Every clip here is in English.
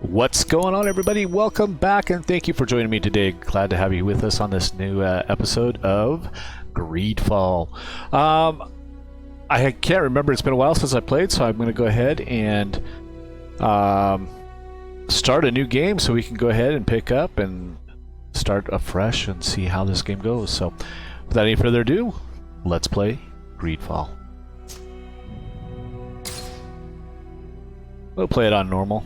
What's going on, everybody? Welcome back, and thank you for joining me today. Glad to have you with us on this new episode of Greedfall. I can't remember. It's been a while since I played, so I'm going to go ahead and start a new game so we can go ahead and pick up and start afresh and see how this game goes. So, without any further ado, let's play Greedfall. We'll play it on normal.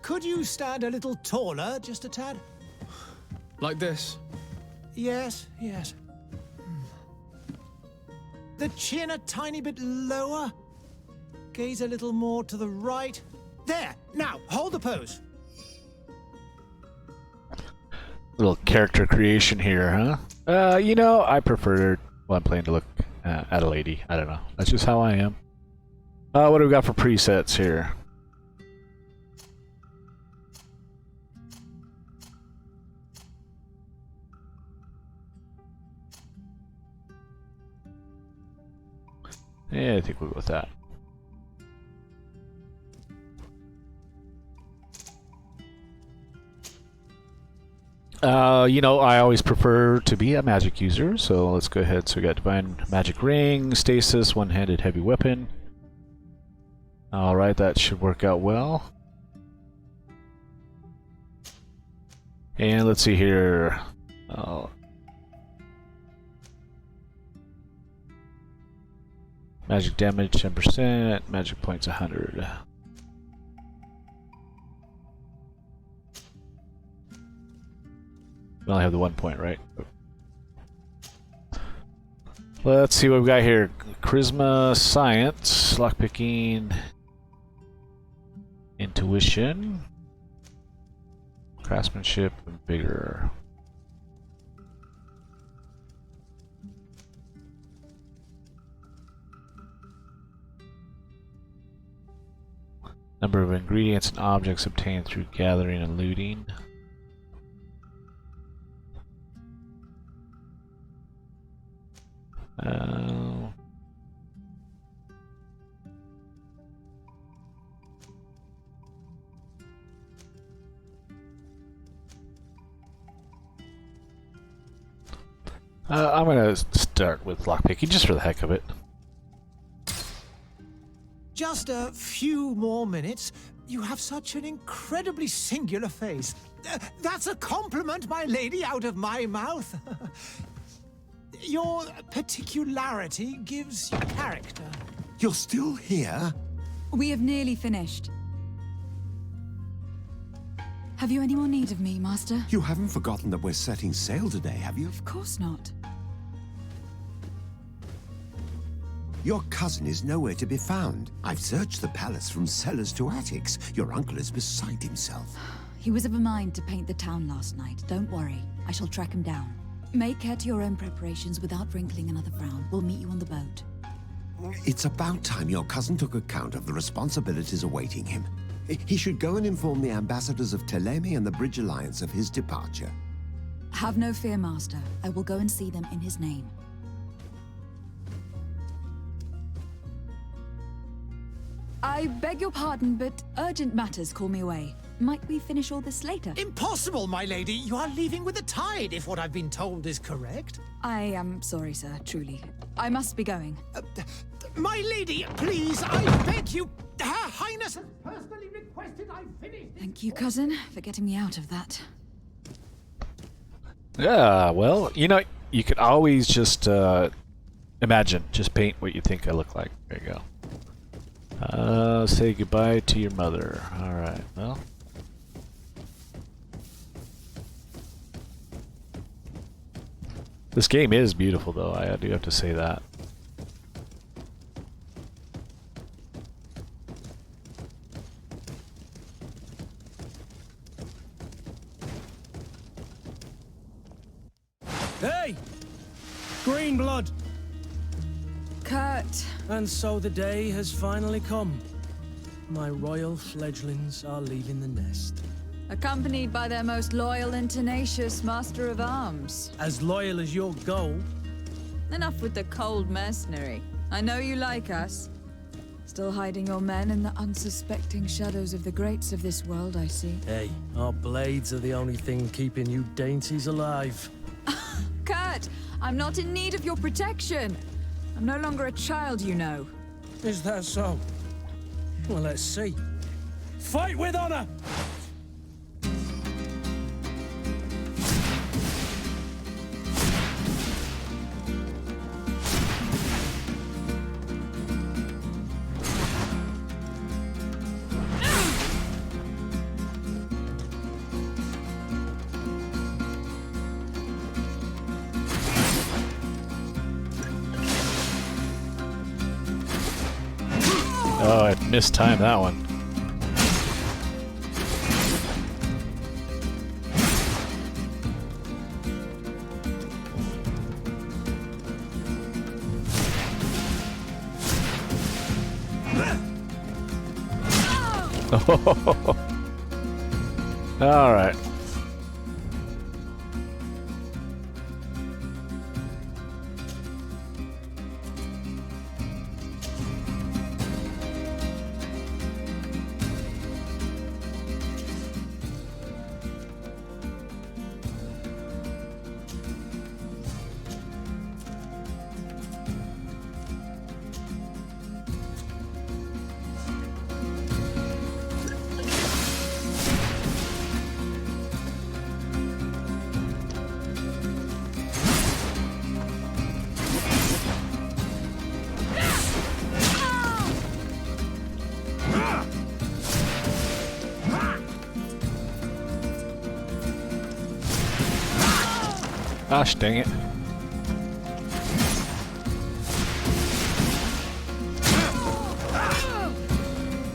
Could you stand a little taller, just a tad? Like this? Yes, yes. The chin a tiny bit lower. Gaze a little more to the right. There! Now, hold the pose. Little character creation here, huh? You know, I prefer when I'm playing to look at a lady. I don't know. That's just how I am. What do we got for presets here? Yeah, I think we'll go with that. You know, I always prefer to be a magic user, so let's go ahead. So we got Divine Magic Ring, Stasis, One-Handed Heavy Weapon. Alright, that should work out well. And let's see here. Magic damage 10%, magic points 100. We only have the 1 point, right? Let's see what we've got here. Charisma, Science, Lockpicking, Intuition, Craftsmanship, and Vigor. Number of ingredients and objects obtained through gathering and looting. I'm gonna start with lockpicking just for the heck of it. Just a few more minutes. You have such an incredibly singular face. That's a compliment, my lady, out of my mouth. Your particularity gives you character. You're still here? We have nearly finished. Have you any more need of me, Master? You haven't forgotten that we're setting sail today, have you? Of course not. Your cousin is nowhere to be found. I've searched the palace from cellars to attics. Your uncle is beside himself. He was of a mind to paint the town last night. Don't worry. I shall track him down. Make care to your own preparations without wrinkling another frown. We'll meet you on the boat. It's about time your cousin took account of the responsibilities awaiting him. He should go and inform the ambassadors of Telemi and the Bridge Alliance of his departure. Have no fear, Master. I will go and see them in his name. I beg your pardon, but urgent matters call me away. Might we finish all this later? Impossible, my lady. You are leaving with the tide, if what I've been told is correct. I am sorry, sir, truly. I must be going. My lady, please, I beg you. Her Highness has personally requested I finish. Thank you, cousin, for getting me out of that. Yeah, well, you know, you could always just imagine, just paint what you think I look like. There you go. Say goodbye to your mother. Alright, well. This game is beautiful, though. I do have to say that. Hey! Green blood! Kurt. And so the day has finally come. My royal fledglings are leaving the nest. Accompanied by their most loyal and tenacious master of arms. As loyal as your gold. Enough with the cold mercenary. I know you like us. Still hiding your men in the unsuspecting shadows of the greats of this world, I see. Hey, our blades are the only thing keeping you dainties alive. Kurt, I'm not in need of your protection. I'm no longer a child, you know. Is that so? Well, let's see. Fight with honor! Oh, I mistimed that one. All right. Gosh dang it.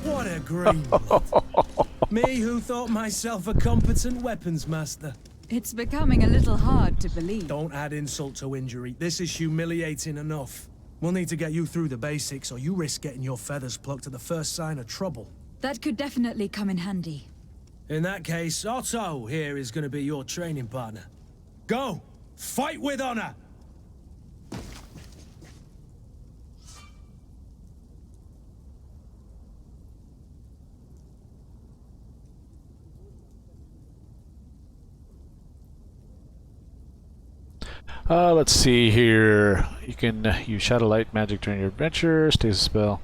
What a green Me who thought myself a competent weapons master. It's becoming a little hard to believe. Don't add insult to injury. This is humiliating enough. We'll need to get you through the basics, or you risk getting your feathers plucked at the first sign of trouble. That could definitely come in handy. In that case, Otto here is going to be your training partner. Go! Fight with honor! Let's see here. You can use Shadow Light magic during your adventure. Stays a spell.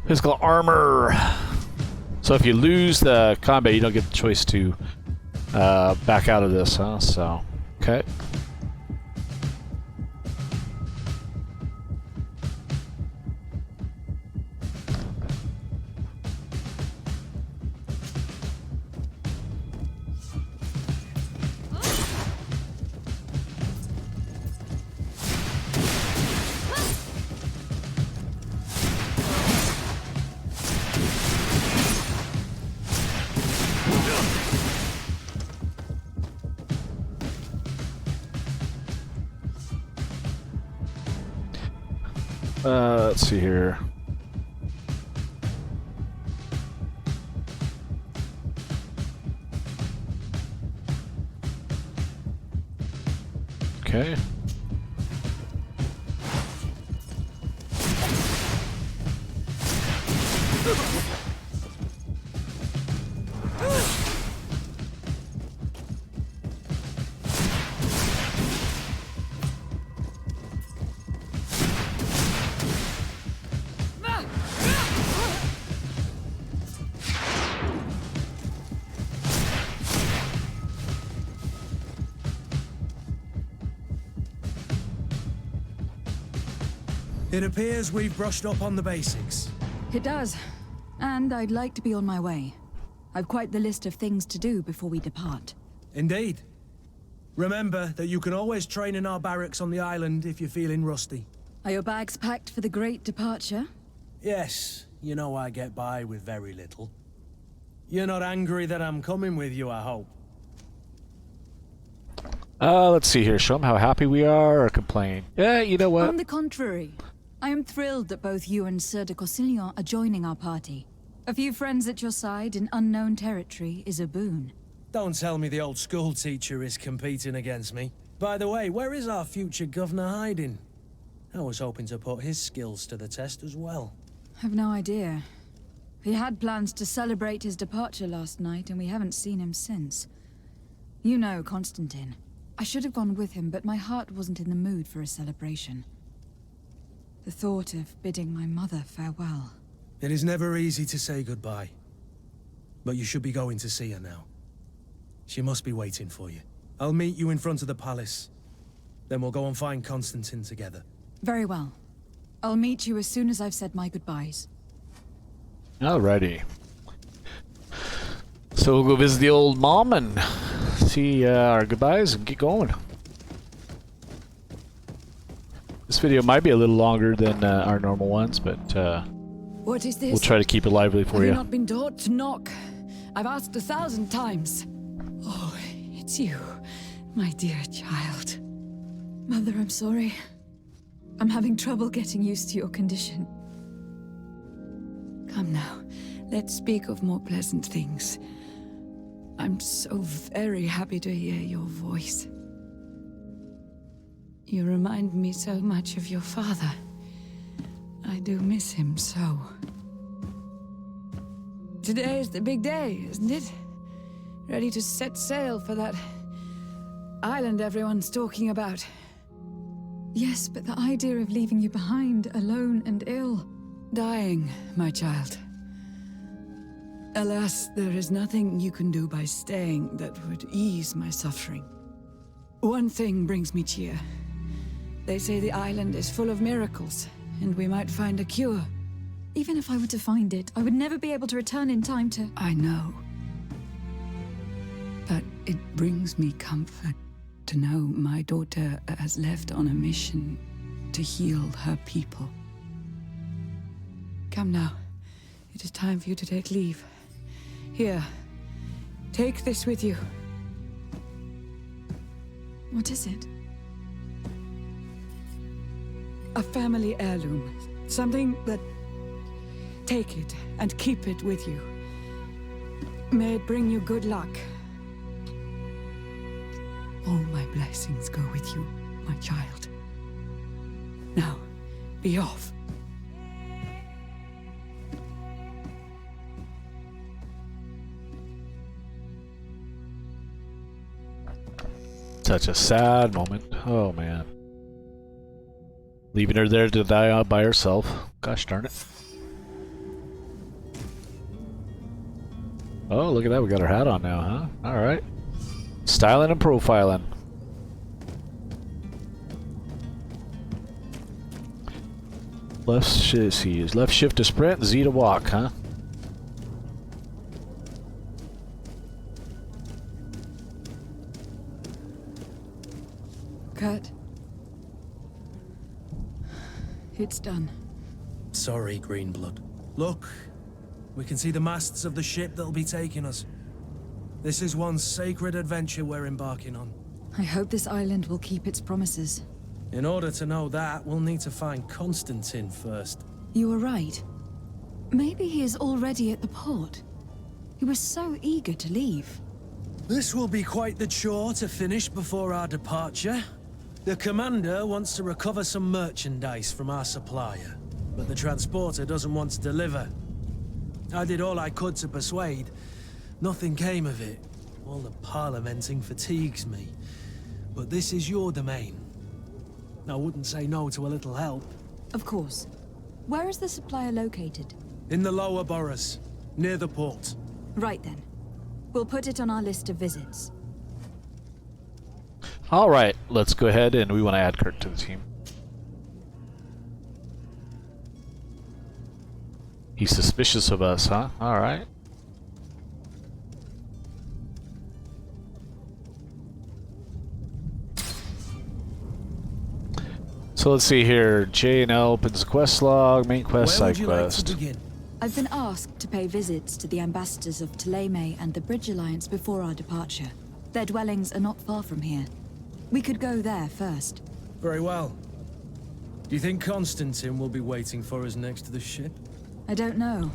Physical armor. So if you lose the combat, you don't get the choice to back out of this, huh? So, okay. Let's see here. Okay. It appears we've brushed up on the basics. It does. And I'd like to be on my way. I've quite the list of things to do before we depart. Indeed. Remember that you can always train in our barracks on the island if you're feeling rusty. Are your bags packed for the great departure? Yes, you know I get by with very little. You're not angry that I'm coming with you, I hope. Let's see here. Show them how happy we are or complain. Yeah, you know what? On the contrary, I am thrilled that both you and Sardet are joining our party. A few friends at your side in unknown territory is a boon. Don't tell me the old school teacher is competing against me. By the way, where is our future governor hiding? I was hoping to put his skills to the test as well. I've no idea. He had plans to celebrate his departure last night, and we haven't seen him since. You know Constantine. I should have gone with him, but my heart wasn't in the mood for a celebration. The thought of bidding my mother farewell. It is never easy to say goodbye. But you should be going to see her now. She must be waiting for you. I'll meet you in front of the palace. Then we'll go and find Constantine together. Very well. I'll meet you as soon as I've said my goodbyes. Alrighty. So we'll go visit the old mom and see our goodbyes and get going. This video might be a little longer than our normal ones, but What is this? we'll try to keep it lively for Have you. you not been taught to knock? I've asked 1,000 times. Oh, it's you, my dear child. Mother, I'm sorry. I'm having trouble getting used to your condition. Come now, let's speak of more pleasant things. I'm so very happy to hear your voice. You remind me so much of your father. I do miss him so. Today is the big day, isn't it? Ready to set sail for that island everyone's talking about. Yes, but the idea of leaving you behind, alone and ill. Dying, my child. Alas, there is nothing you can do by staying that would ease my suffering. One thing brings me cheer. They say the island is full of miracles, and we might find a cure. Even if I were to find it, I would never be able to return in time to... I know. But it brings me comfort to know my daughter has left on a mission to heal her people. Come now. It is time for you to take leave. Here, take this with you. What is it? A family heirloom. Something that... Take it and keep it with you. May it bring you good luck. All my blessings go with you, my child. Now, be off. Such a sad moment. Oh man. Leaving her there to die out by herself. Gosh darn it. Oh, look at that. We got her hat on now, huh? Alright. Styling and profiling. Left shift to sprint, Z to walk, huh? Kurt. It's done. Sorry, Greenblood. Look, we can see the masts of the ship that'll be taking us. This is one sacred adventure we're embarking on. I hope this island will keep its promises. In order to know that, we'll need to find Constantine first. You were right. Maybe he is already at the port. He was so eager to leave. This will be quite the chore to finish before our departure. The commander wants to recover some merchandise from our supplier, but the transporter doesn't want to deliver. I did all I could to persuade. Nothing came of it. All the parliamenting fatigues me. But this is your domain. I wouldn't say no to a little help. Of course. Where is the supplier located? In the lower boroughs, near the port. Right then. We'll put it on our list of visits. All right, let's go ahead and we want to add Kirk to the team. He's suspicious of us, huh? All right. So let's see here. J and L opens the quest log, main quest, Where side would you like quest. to begin? I've been asked to pay visits to the ambassadors of Ptolemy and the Bridge Alliance before our departure. Their dwellings are not far from here. We could go there first. Very well. Do you think Constantine will be waiting for us next to the ship? I don't know,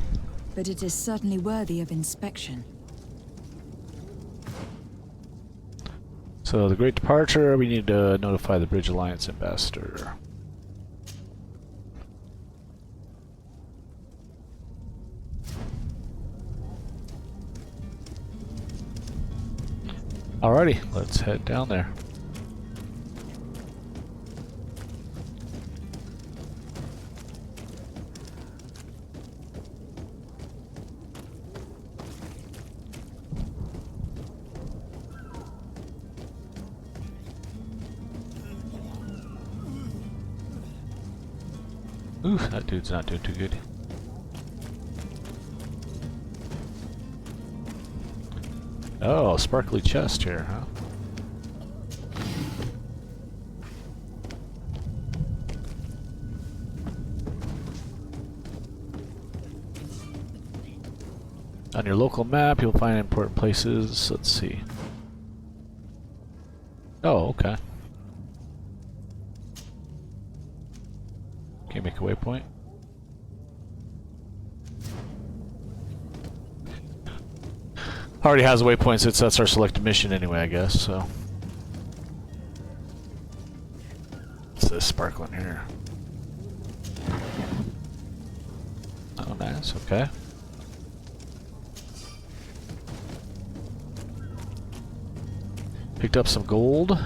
but it is certainly worthy of inspection. So the Great Departure, we need to notify the Bridge Alliance ambassador. Alrighty, let's head down there. Ooh, that dude's not doing too good. Oh, sparkly chest here, huh? On your local map, you'll find important places. Let's see. Oh, okay. Can you make a waypoint? Already has a waypoint since that's our selected mission anyway, I guess, so. What's this sparkling here? Oh, nice, okay. Picked up some gold.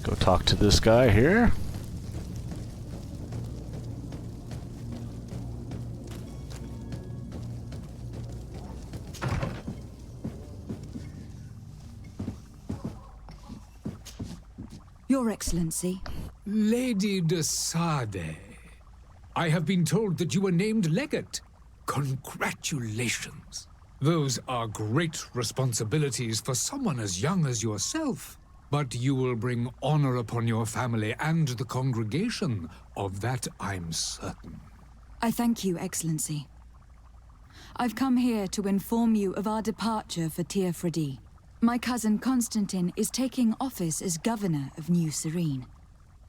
Go talk to this guy here. Your Excellency. Lady de Sardet, I have been told that you were named legate. Congratulations. Those are great responsibilities for someone as young as yourself. But you will bring honor upon your family and the congregation. Of that I'm certain. I thank you, Excellency. I've come here to inform you of our departure for Tir-Fredi. My cousin Constantine is taking office as governor of New Serene,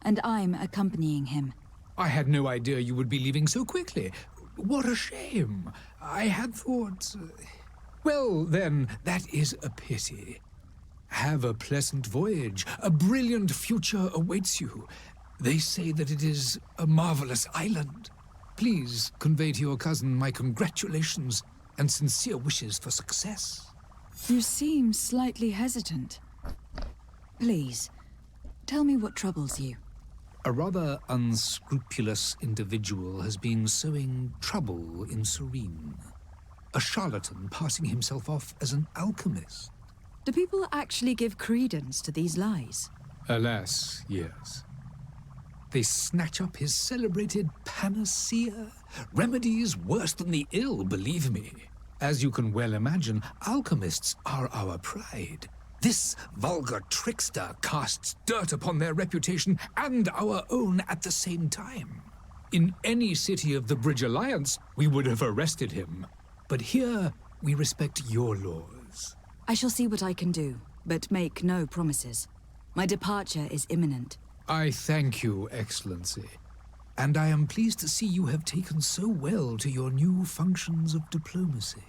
and I'm accompanying him. I had no idea you would be leaving so quickly. What a shame. I had thought... Well, then, that is a pity. Have a pleasant voyage. A brilliant future awaits you. They say that it is a marvelous island. Please convey to your cousin my congratulations and sincere wishes for success. You seem slightly hesitant. Please, tell me what troubles you. A rather unscrupulous individual has been sowing trouble in Serene. A charlatan passing himself off as an alchemist. Do people actually give credence to these lies? Alas, yes. They snatch up his celebrated panacea. Remedies worse than the ill, believe me. As you can well imagine, alchemists are our pride. This vulgar trickster casts dirt upon their reputation and our own at the same time. In any city of the Bridge Alliance, we would have arrested him. But here, we respect your laws. I shall see what I can do, but make no promises. My departure is imminent. I thank you, Excellency. And I am pleased to see you have taken so well to your new functions of diplomacy.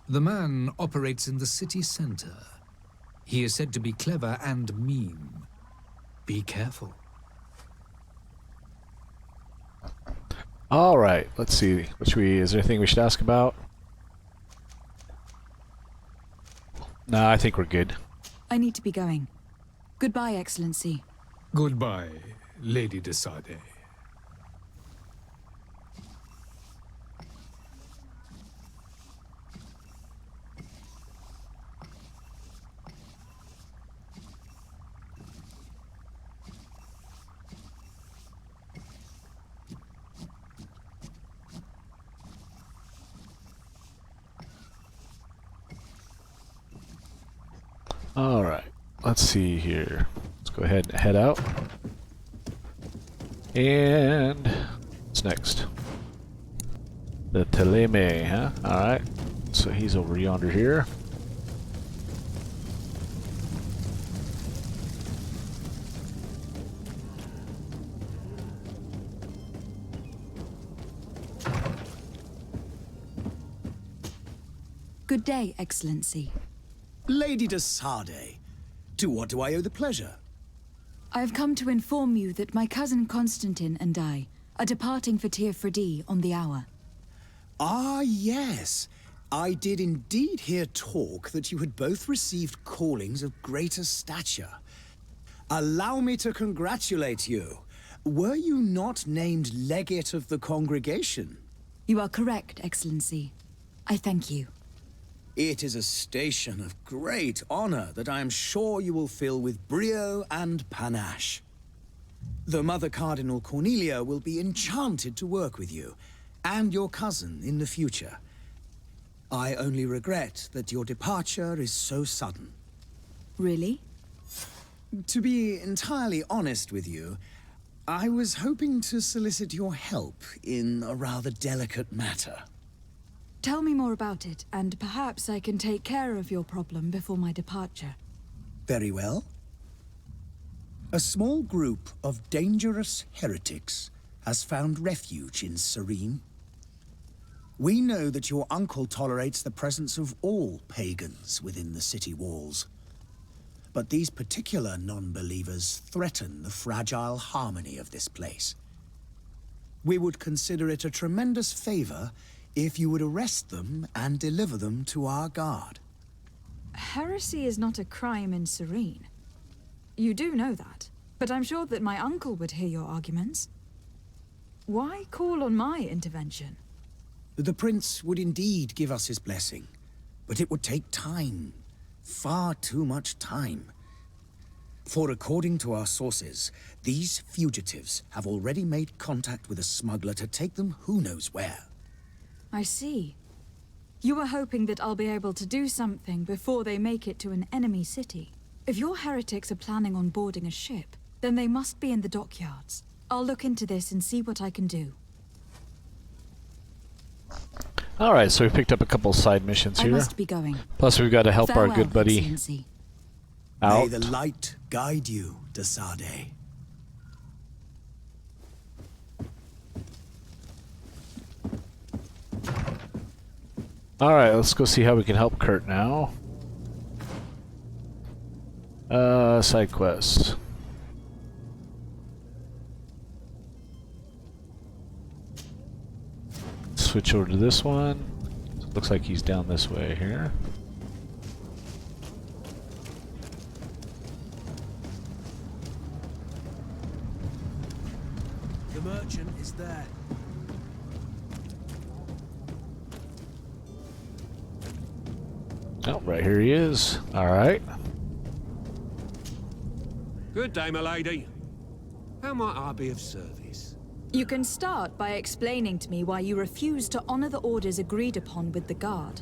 The man operates in the city center. He is said to be clever and mean. Be careful. All right, let's see. Is there anything we should ask about? No, I think we're good. I need to be going. Goodbye, Excellency. Goodbye, Lady de Sardet. All right, let's see here. Let's go ahead and head out. And what's next? The Teleme, huh? All right. So he's over yonder here. Good day, Excellency. Lady de Sardet, to what do I owe the pleasure? I have come to inform you that my cousin Constantine and I are departing for Tir Fredi on the hour. Ah, yes. I did indeed hear talk that you had both received callings of greater stature. Allow me to congratulate you. Were you not named legate of the congregation? You are correct, Excellency. I thank you. It is a station of great honor that I am sure you will fill with brio and panache. The Mother Cardinal Cornelia will be enchanted to work with you, and your cousin in the future. I only regret that your departure is so sudden. Really? To be entirely honest with you, I was hoping to solicit your help in a rather delicate matter. Tell me more about it, and perhaps I can take care of your problem before my departure. Very well. A small group of dangerous heretics has found refuge in Serene. We know that your uncle tolerates the presence of all pagans within the city walls. But these particular non-believers threaten the fragile harmony of this place. We would consider it a tremendous favor if you would arrest them and deliver them to our guard. Heresy is not a crime in Serene. You do know that, but I'm sure that my uncle would hear your arguments. Why call on my intervention? The prince would indeed give us his blessing, but it would take time. Far too much time. For according to our sources, these fugitives have already made contact with a smuggler to take them who knows where. I see. You were hoping that I'll be able to do something before they make it to an enemy city. If your heretics are planning on boarding a ship, then they must be in the dockyards. I'll look into this and see what I can do. All right, so we picked up a couple side missions here. I must be going. Plus, we've got to help Farewell, our good buddy Excellency. out. May the light guide you, de Sardet. All right, let's go see how we can help Kurt now. Side quests. Switch over to this one. Looks like he's down this way here. The merchant is there. Oh, right here he is. All right. Good day, my lady. How might I be of service? You can start by explaining to me why you refuse to honor the orders agreed upon with the guard.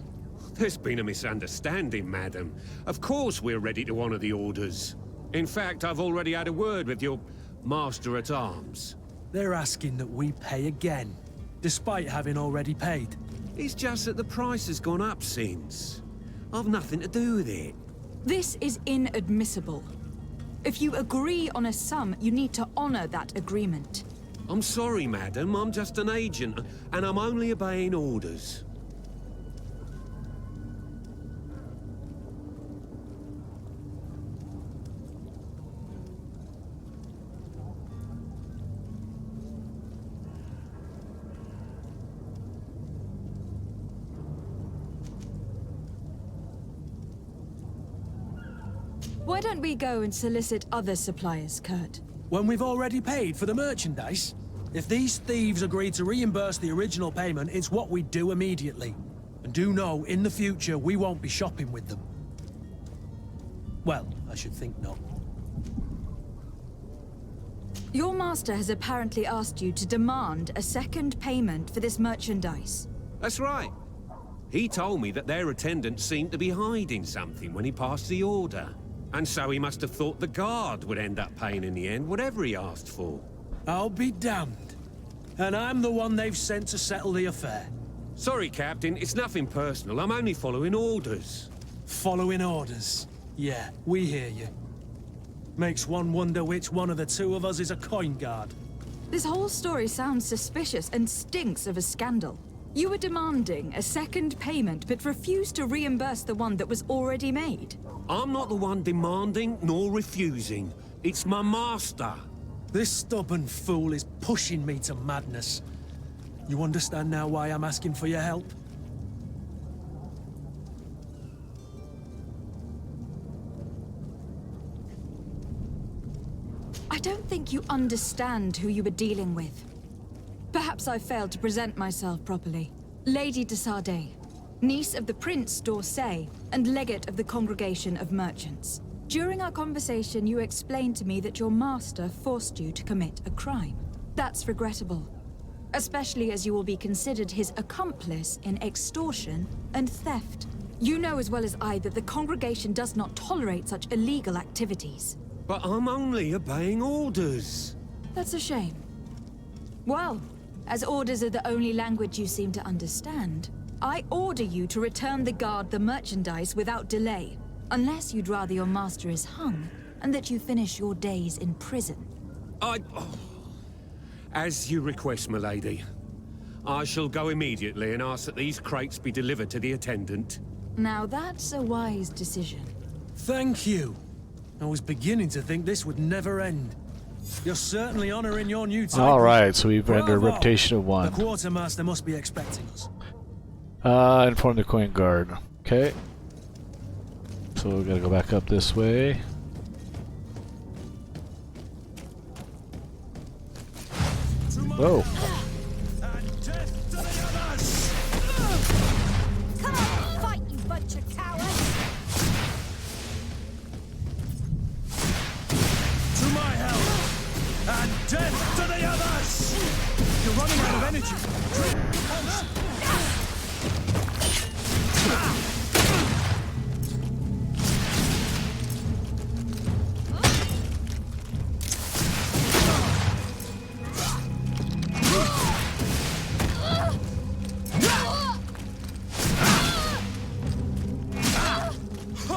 There's been a misunderstanding, madam. Of course we're ready to honor the orders. In fact, I've already had a word with your master-at-arms. They're asking that we pay again, despite having already paid. It's just that the price has gone up since. I've nothing to do with it. This is inadmissible. If you agree on a sum, you need to honor that agreement. I'm sorry, madam. I'm just an agent, and I'm only obeying orders. Why don't we go and solicit other suppliers, Kurt? When we've already paid for the merchandise? If these thieves agree to reimburse the original payment, it's what we do immediately. And do know, in the future, we won't be shopping with them. Well, I should think not. Your master has apparently asked you to demand a second payment for this merchandise. That's right. He told me that their attendant seemed to be hiding something when he passed the order. And so he must have thought the guard would end up paying in the end, whatever he asked for. I'll be damned. And I'm the one they've sent to settle the affair. Sorry, Captain, it's nothing personal. I'm only following orders. Following orders. Yeah, we hear you. Makes one wonder which one of the two of us is a coin guard. This whole story sounds suspicious and stinks of a scandal. You were demanding a second payment, but refused to reimburse the one that was already made. I'm not the one demanding nor refusing. It's my master. This stubborn fool is pushing me to madness. You understand now why I'm asking for your help? I don't think you understand who you were dealing with. Perhaps I failed to present myself properly. Lady de Sardet, niece of the Prince d'Orsay, and legate of the Congregation of Merchants. During our conversation, you explained to me that your master forced you to commit a crime. That's regrettable, especially as you will be considered his accomplice in extortion and theft. You know as well as I that the Congregation does not tolerate such illegal activities. But I'm only obeying orders. That's a shame. Well, as orders are the only language you seem to understand, I order you to return the guard the merchandise without delay, unless you'd rather your master is hung, and that you finish your days in prison. As you request, milady. I shall go immediately and ask that these crates be delivered to the attendant. Now that's a wise decision. Thank you. I was beginning to think this would never end. You're certainly honoring your new title. Alright, so we've earned a Bravo. reputation of 1. The quartermaster must be expecting us. Inform the coin guard. Okay. So we gotta go back up this way. Whoa. Come on, fight, you bunch of cowards! To my help! And death to the others! You're running out of energy. Drink potion.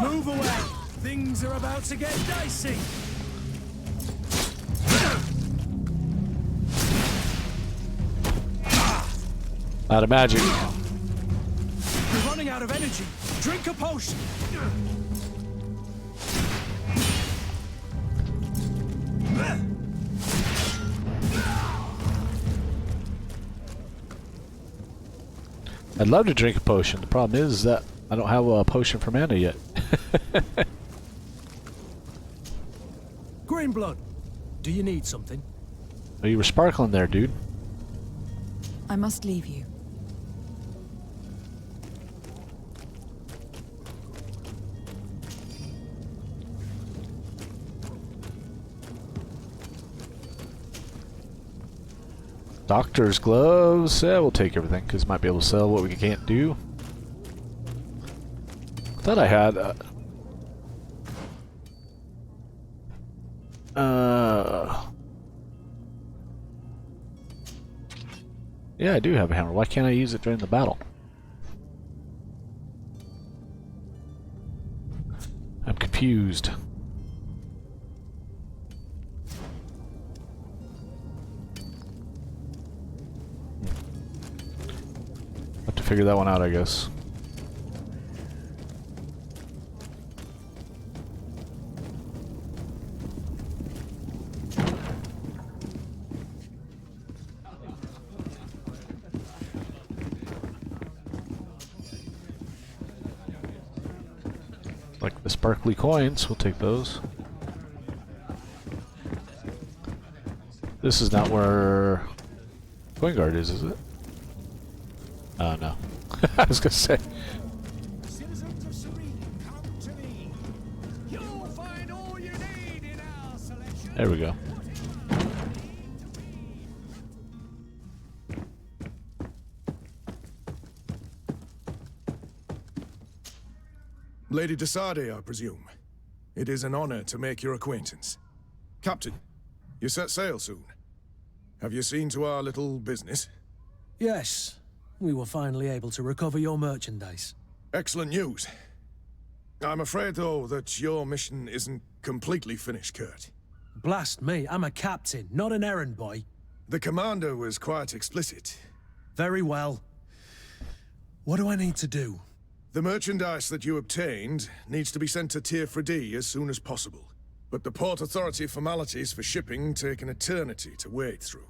Move away! Things are about to get dicey! Out of magic. You're running out of energy. Drink a potion. I'd love to drink a potion. The problem is that I don't have a potion for mana yet. Green blood. Do you need something? Oh, you were sparkling there, dude. I must leave you. Doctor's gloves. Yeah, we'll take everything because might be able to sell what we can't do. Thought I had. Yeah, I do have a hammer. Why can't I use it during the battle? I'm confused. Have to figure that one out, I guess. Like the sparkly coins, we'll take those. This is not where Coin Guard is it? Oh no. I was gonna say. Citizens of Serene, come to me. You'll find all you need in our selection. There we go. Lady de Sardet, I presume. It is an honor to make your acquaintance. Captain, you set sail soon. Have you seen to our little business? Yes, we were finally able to recover your merchandise. Excellent news. I'm afraid, though, that your mission isn't completely finished, Kurt. Blast me, I'm a captain, not an errand boy. The commander was quite explicit. Very well. What do I need to do? The merchandise that you obtained needs to be sent to Tier 4D as soon as possible. But the Port Authority formalities for shipping take an eternity to wade through.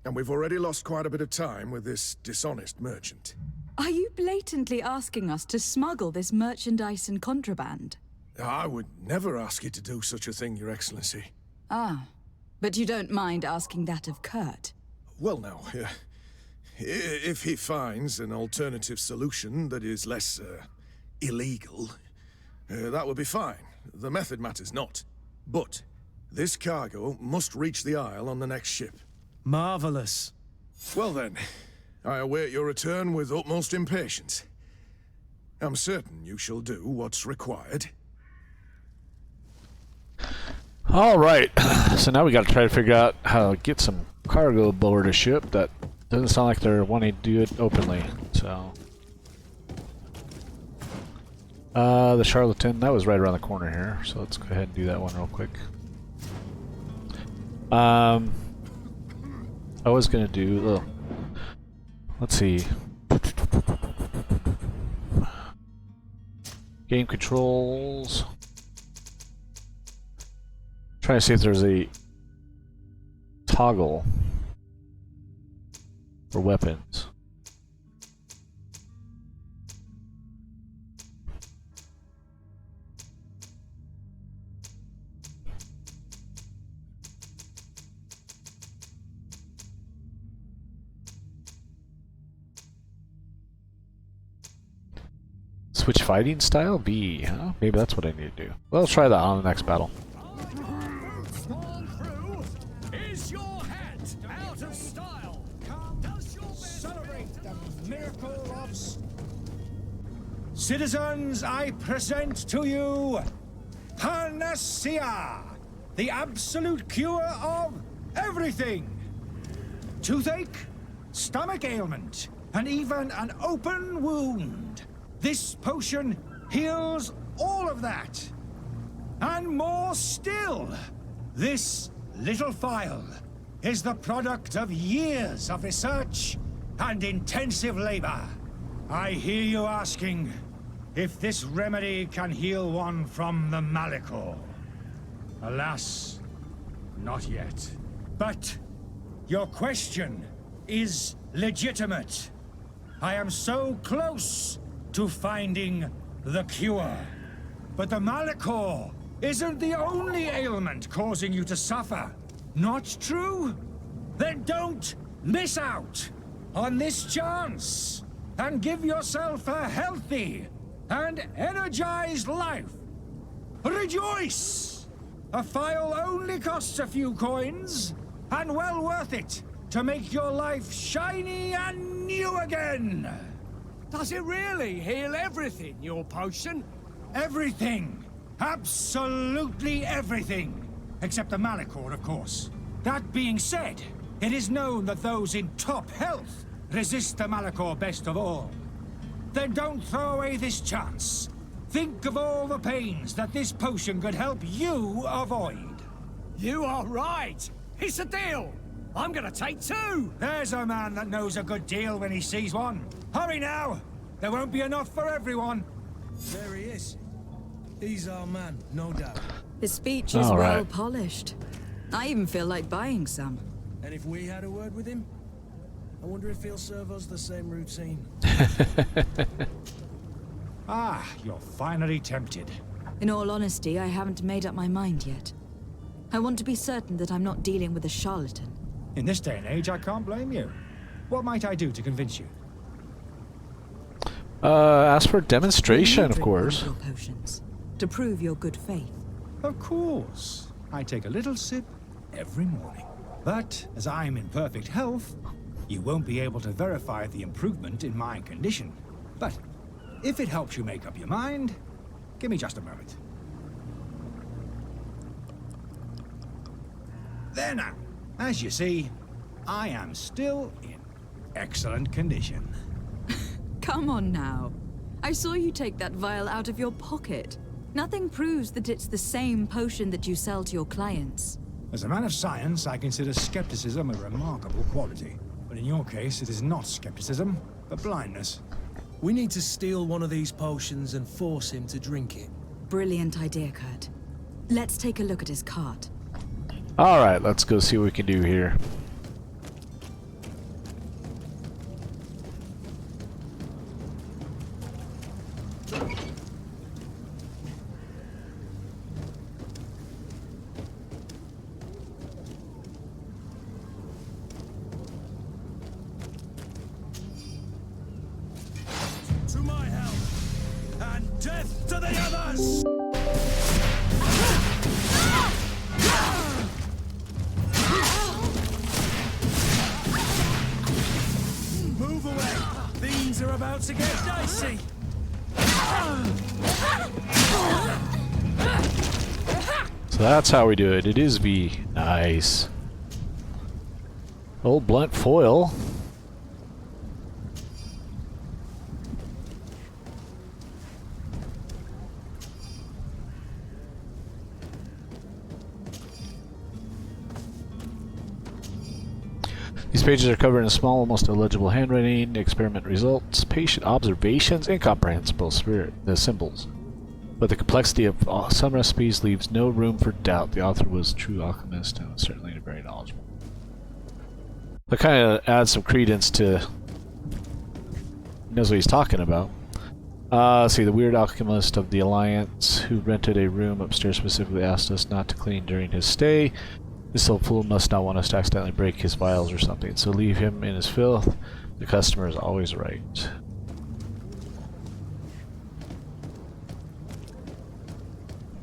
And we've already lost quite a bit of time with this dishonest merchant. Are you blatantly asking us to smuggle this merchandise and contraband? I would never ask you to do such a thing, Your Excellency. Ah, but you don't mind asking that of Kurt? Well now, if he finds an alternative solution that is less, illegal, that would be fine. The method matters not. But this cargo must reach the Isle on the next ship. Marvelous. Well then, I await your return with utmost impatience. I'm certain you shall do what's required. Alright, so now we gotta try to figure out how to get some cargo aboard a ship. That doesn't sound like they're wanting to do it openly, so... the Charlatan, that was right around the corner here, so let's go ahead and do that one real quick. I was gonna do, let's see. Game controls. Trying to see if there's a toggle for weapons. Switch fighting style? B, huh? Maybe that's what I need to do. Well, let's try that on the next battle. Is your hat out of style? Does your celebrate the miracle of... Citizens, I present to you Panacea, the absolute cure of everything. Toothache, stomach ailment, and even an open wound. This potion heals all of that. And more still. This little phial is the product of years of research and intensive labor. I hear you asking if this remedy can heal one from the Malachor. Alas, not yet. But your question is legitimate. I am so close to finding the cure. But the Malachor isn't the only ailment causing you to suffer. Not true? Then don't miss out on this chance and give yourself a healthy and energized life. Rejoice! A phial only costs a few coins, and well worth it to make your life shiny and new again. Does it really heal everything, your potion? Everything! Absolutely everything! Except the Malachor, of course. That being said, it is known that those in top health resist the Malachor best of all. Then don't throw away this chance. Think of all the pains that this potion could help you avoid. You are right! It's a deal! I'm gonna take 2! There's a man that knows a good deal when he sees one. Hurry now! There won't be enough for everyone. There he is. He's our man, no doubt. His speech is well polished. I even feel like buying some. And if we had a word with him, I wonder if he'll serve us the same routine. Ah, you're finally tempted. In all honesty, I haven't made up my mind yet. I want to be certain that I'm not dealing with a charlatan. In this day and age, I can't blame you. What might I do to convince you? Ask for a demonstration, of Drink course. one of your potions to prove your good faith. Of course. I take a little sip every morning. But as I'm in perfect health, you won't be able to verify the improvement in my condition. But if it helps you make up your mind, give me just a moment. There now. As you see, I am still in excellent condition. Come on now. I saw you take that vial out of your pocket. Nothing proves that it's the same potion that you sell to your clients. As a man of science, I consider skepticism a remarkable quality. But in your case, it is not skepticism, but blindness. We need to steal one of these potions and force him to drink it. Brilliant idea, Kurt. Let's take a look at his cart. Alright, let's go see what we can do here. To my help! And death to the others! Move away! Things are about to get dicey! So that's how we do it. It is V. Nice. Old blunt foil. These pages are covered in small, almost illegible handwriting, experiment results, patient observations, incomprehensible the symbols. But the complexity of some recipes leaves no room for doubt. The author was a true alchemist and was certainly very knowledgeable. That kind of adds some credence to... He knows what he's talking about. Let's see, the weird alchemist of the Alliance who rented a room upstairs specifically asked us not to clean during his stay. This old fool must not want us to accidentally break his vials or something, so leave him in his filth. The customer is always right.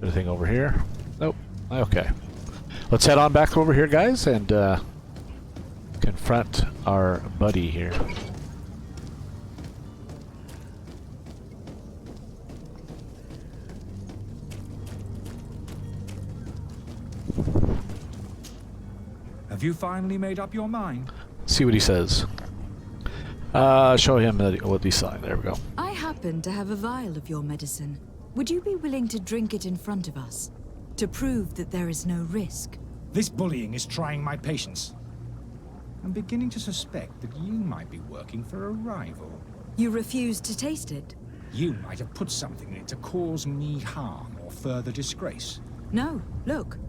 Anything over here? Nope. Okay. Let's head on back over here, guys, and confront our buddy here. Have you finally made up your mind? See what he says. Show him what he's selling. There we go. I happen to have a vial of your medicine. Would you be willing to drink it in front of us? To prove that there is no risk? This bullying is trying my patience. I'm beginning to suspect that you might be working for a rival. You refuse to taste it? You might have put something in it to cause me harm or further disgrace. No, look.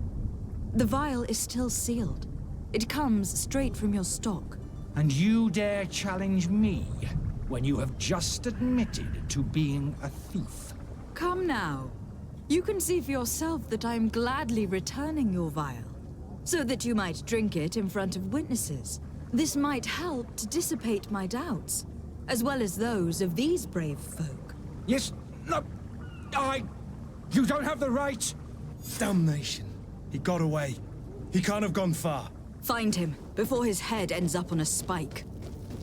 The vial is still sealed. It comes straight from your stock. And you dare challenge me when you have just admitted to being a thief? Come now. You can see for yourself that I am gladly returning your vial, so that you might drink it in front of witnesses. This might help to dissipate my doubts, as well as those of these brave folk. Yes, no, you don't have the right. Damnation. He got away. He can't have gone far. Find him, before his head ends up on a spike.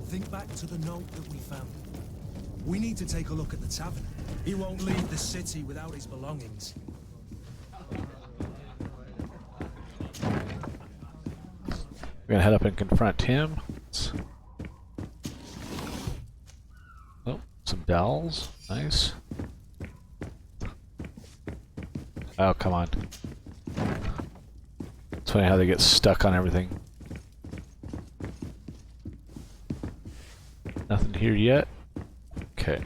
Think back to the note that we found. We need to take a look at the tavern. He won't leave the city without his belongings. We're gonna head up and confront him. Oh, some dowels. Nice. Oh, come on. It's funny how they get stuck on everything. Nothing here yet. Okay.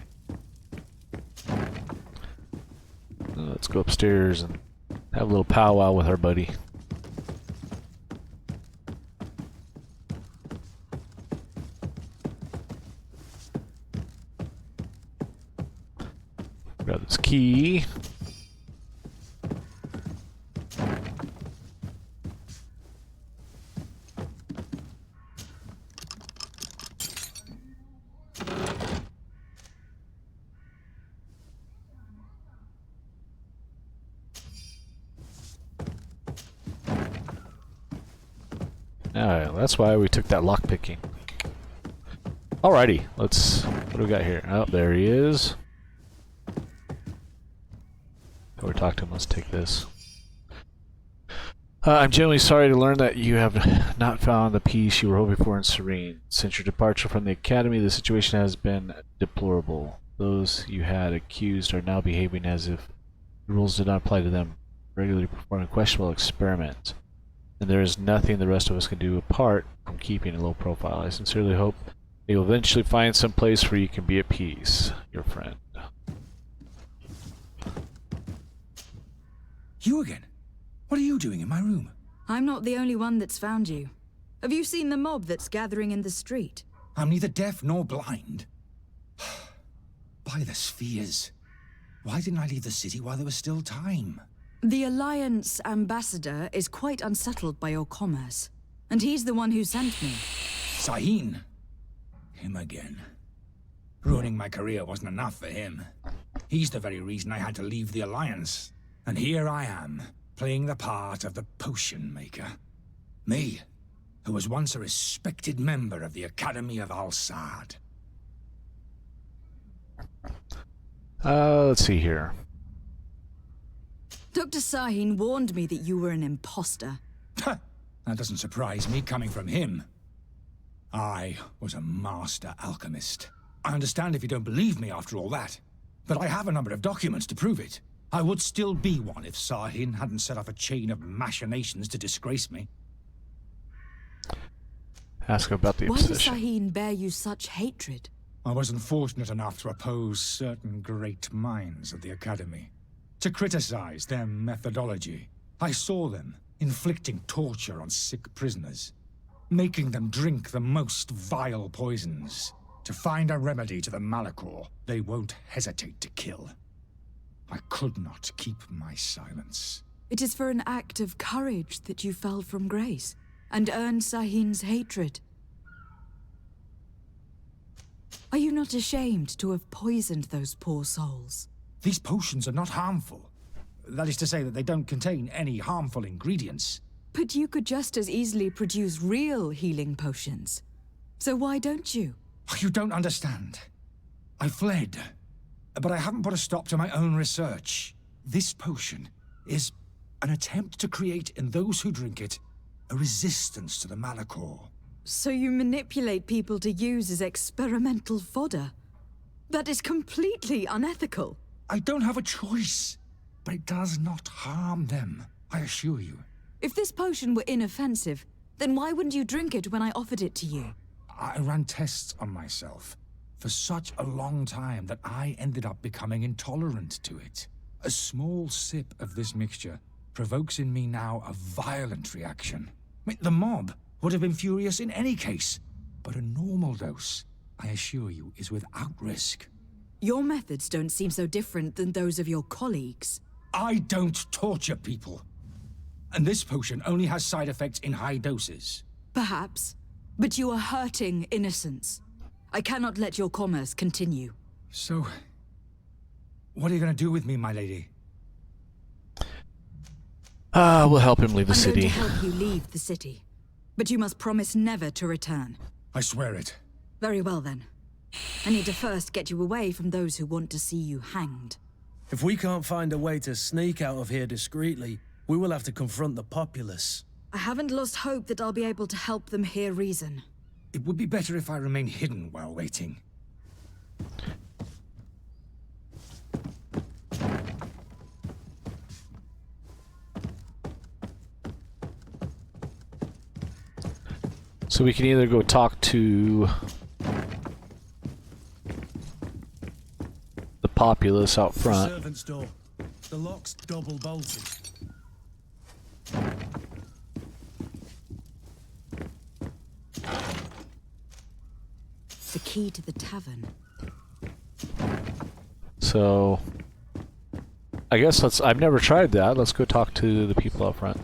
Let's go upstairs and have a little powwow with our buddy. Grab this key. Alright, that's why we took that lockpicking. Alrighty, let's... what do we got here? Oh, there he is. Before we talk to him, let's take this. I'm genuinely sorry to learn that you have not found the peace you were hoping for in Serene. Since your departure from the Academy, the situation has been deplorable. Those you had accused are now behaving as if the rules did not apply to them, regularly performing questionable experiments. And there is nothing the rest of us can do apart from keeping a low profile. I sincerely hope that you'll eventually find some place where you can be at peace. Your friend. You again? What are you doing in my room? I'm not the only one that's found you. Have you seen the mob that's gathering in the street? I'm neither deaf nor blind. By the spheres. Why didn't I leave the city while there was still time? The Alliance ambassador is quite unsettled by your commerce, and he's the one who sent me. Sahin. Him again. Ruining my career wasn't enough for him. He's the very reason I had to leave the Alliance. And here I am, playing the part of the potion maker. Me, who was once a respected member of the Academy of Al-Sad. Let's see here. Dr. Sahin warned me that you were an imposter. That doesn't surprise me, coming from him. I was a master alchemist. I understand if you don't believe me after all that, but I have a number of documents to prove it. I would still be one if Sahin hadn't set off a chain of machinations to disgrace me. Ask about the Why does obsession. Sahin bear you such hatred? I wasn't fortunate enough to oppose certain great minds of the Academy. To criticize their methodology. I saw them inflicting torture on sick prisoners, making them drink the most vile poisons. To find a remedy to the Malachor they won't hesitate to kill. I could not keep my silence. It is for an act of courage that you fell from grace, and earned Sahin's hatred. Are you not ashamed to have poisoned those poor souls? These potions are not harmful. That is to say that they don't contain any harmful ingredients. But you could just as easily produce real healing potions. So why don't you? You don't understand. I fled, but I haven't put a stop to my own research. This potion is an attempt to create in those who drink it a resistance to the Malachor. So you manipulate people to use as experimental fodder? That is completely unethical. I don't have a choice, but it does not harm them, I assure you. If this potion were inoffensive, then why wouldn't you drink it when I offered it to you? I ran tests on myself for such a long time that I ended up becoming intolerant to it. A small sip of this mixture provokes in me now a violent reaction. I mean, the mob would have been furious in any case, but a normal dose, I assure you, is without risk. Your methods don't seem so different than those of your colleagues. I don't torture people. And this potion only has side effects in high doses. Perhaps, but you are hurting innocents. I cannot let your commerce continue. So, what are you going to do with me, my lady? We'll help him leave the I'm city. going to help you leave the city. But you must promise never to return. I swear it. Very well then. I need to first get you away from those who want to see you hanged. If we can't find a way to sneak out of here discreetly, we will have to confront the populace. I haven't lost hope that I'll be able to help them hear reason. It would be better if I remain hidden while waiting. So we can either go talk to the populace out front. Servant's door. The lock's double bolted. The key to the tavern. So I guess I've never tried that. Let's go talk to the people out front.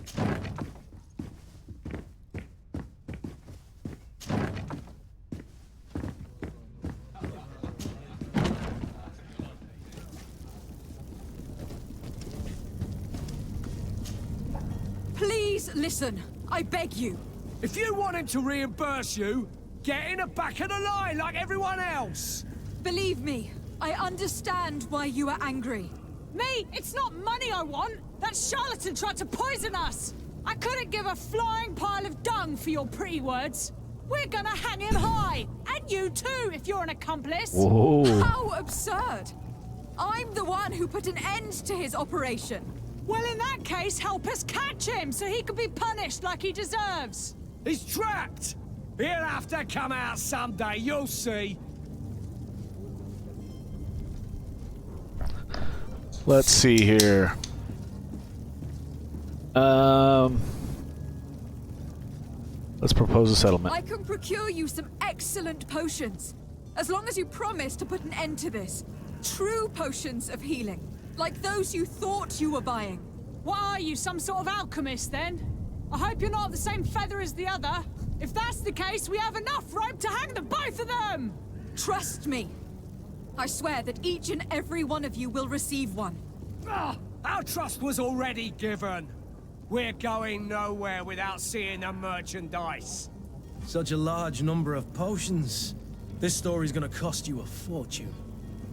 Please listen, I beg you. If you want him to reimburse you, get in the back of the line like everyone else. Believe me, I understand why you are angry. Me? It's not money I want! That charlatan tried to poison us! I couldn't give a flying pile of dung for your pretty words. We're gonna hang him high! And you too, if you're an accomplice! Whoa. How absurd! I'm the one who put an end to his operation. Well, in that case, help us catch him so he can be punished like he deserves. He's trapped! He'll have to come out someday, you'll see. Let's see here. Let's propose a settlement. I can procure you some excellent potions, as long as you promise to put an end to this. True potions of healing, like those you thought you were buying. What are you, some sort of alchemist then? I hope you're not the same feather as the other. If that's the case, we have enough rope to hang the both of them! Trust me. I swear that each and every one of you will receive one. Our trust was already given. We're going nowhere without seeing the merchandise. Such a large number of potions. This story's gonna cost you a fortune.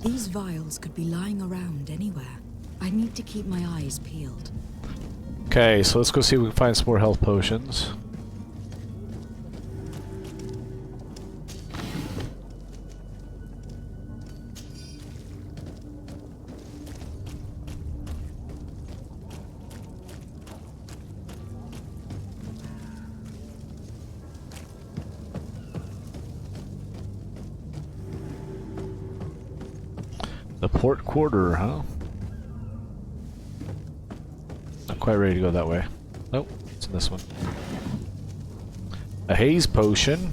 These vials could be lying around anywhere. I need to keep my eyes peeled. Okay, so let's go see if we can find some more health potions. The port quarter, huh? Not quite ready to go that way. Nope, it's in this one. A haze potion.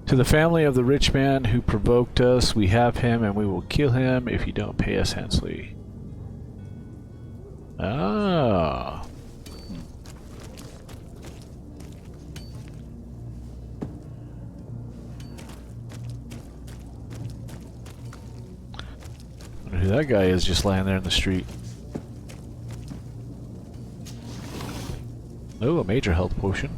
To the family of the rich man who provoked us, we have him and we will kill him if you don't pay us handsomely. Ah. I wonder who that guy is just lying there in the street. Oh, a major health potion.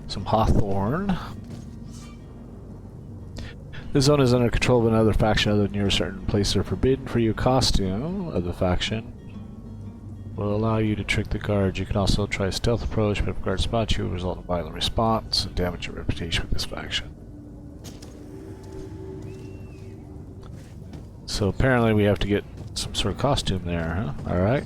Some hawthorn. The zone is under control of another faction other than your certain places are forbidden for your costume of the faction. will allow you to trick the guards. You can also try a stealth approach, but if guards spot you, it will result in a violent response and damage your reputation with this faction. So apparently we have to get some sort of costume there, huh? Alright.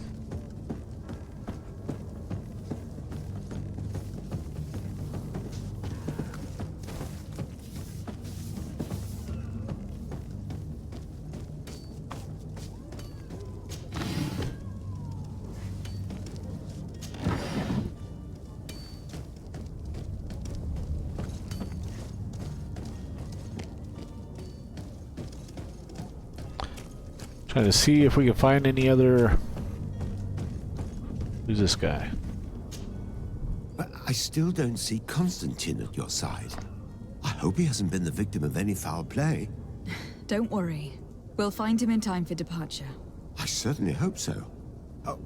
Trying to see if we can find any other... Who's this guy? But I still don't see Constantine at your side. I hope he hasn't been the victim of any foul play. Don't worry. We'll find him in time for departure. I certainly hope so.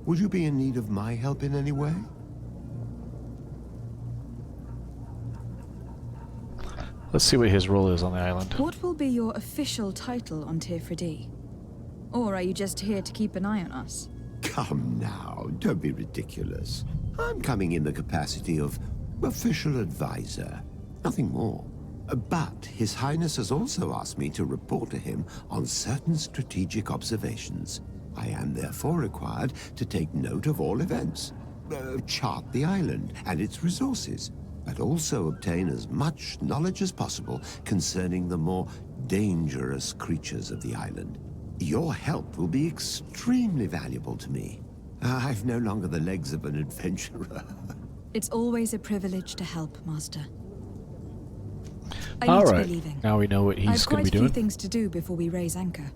Would you be in need of my help in any way? Let's see what his role is on the island. What will be your official title on Tifredi? Or are you just here to keep an eye on us? Come now, don't be ridiculous. I'm coming in the capacity of official advisor, nothing more. But His Highness has also asked me to report to him on certain strategic observations. I am therefore required to take note of all events, chart the island and its resources, but also obtain as much knowledge as possible concerning the more dangerous creatures of the island. Your help will be extremely valuable to me. I've no longer the legs of an adventurer. It's always a privilege to help, Master. I All need right. to be leaving. Now we know what he's going to be I have quite a few doing. things to do before we raise anchor.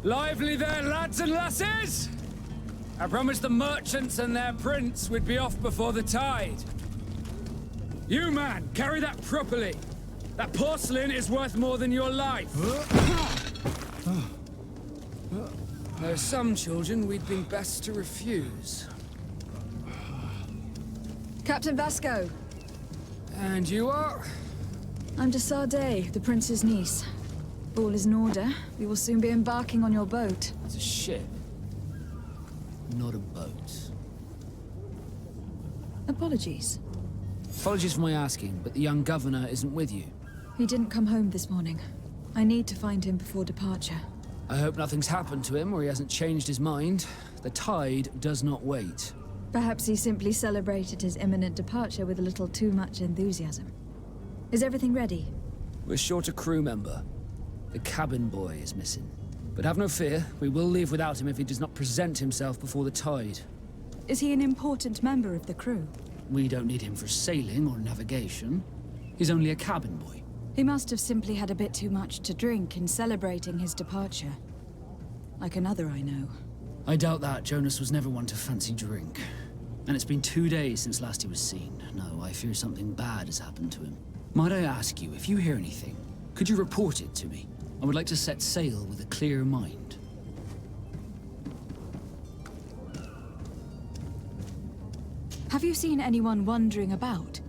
Lively there, lads and lasses! I promised the merchants and their prince we'd be off before the tide. You, man, carry that properly. That porcelain is worth more than your life. There are some children we'd been best to refuse. Captain Vasco! And you are? I'm de Sardet, the prince's niece. All is in order. We will soon be embarking on your boat. It's a ship, not a boat. Apologies. Apologies for my asking, but the young governor isn't with you. He didn't come home this morning. I need to find him before departure. I hope nothing's happened to him or he hasn't changed his mind. The tide does not wait. Perhaps he simply celebrated his imminent departure with a little too much enthusiasm. Is everything ready? We're short a crew member. The cabin boy is missing. But have no fear, we will leave without him if he does not present himself before the tide. Is he an important member of the crew? We don't need him for sailing or navigation. He's only a cabin boy. He must have simply had a bit too much to drink in celebrating his departure. Like another I know. I doubt that. Jonas was never one to fancy drink. And it's been 2 days since last he was seen. No, I fear something bad has happened to him. Might I ask you, if you hear anything, could you report it to me? I would like to set sail with a clear mind. Have you seen anyone wandering about?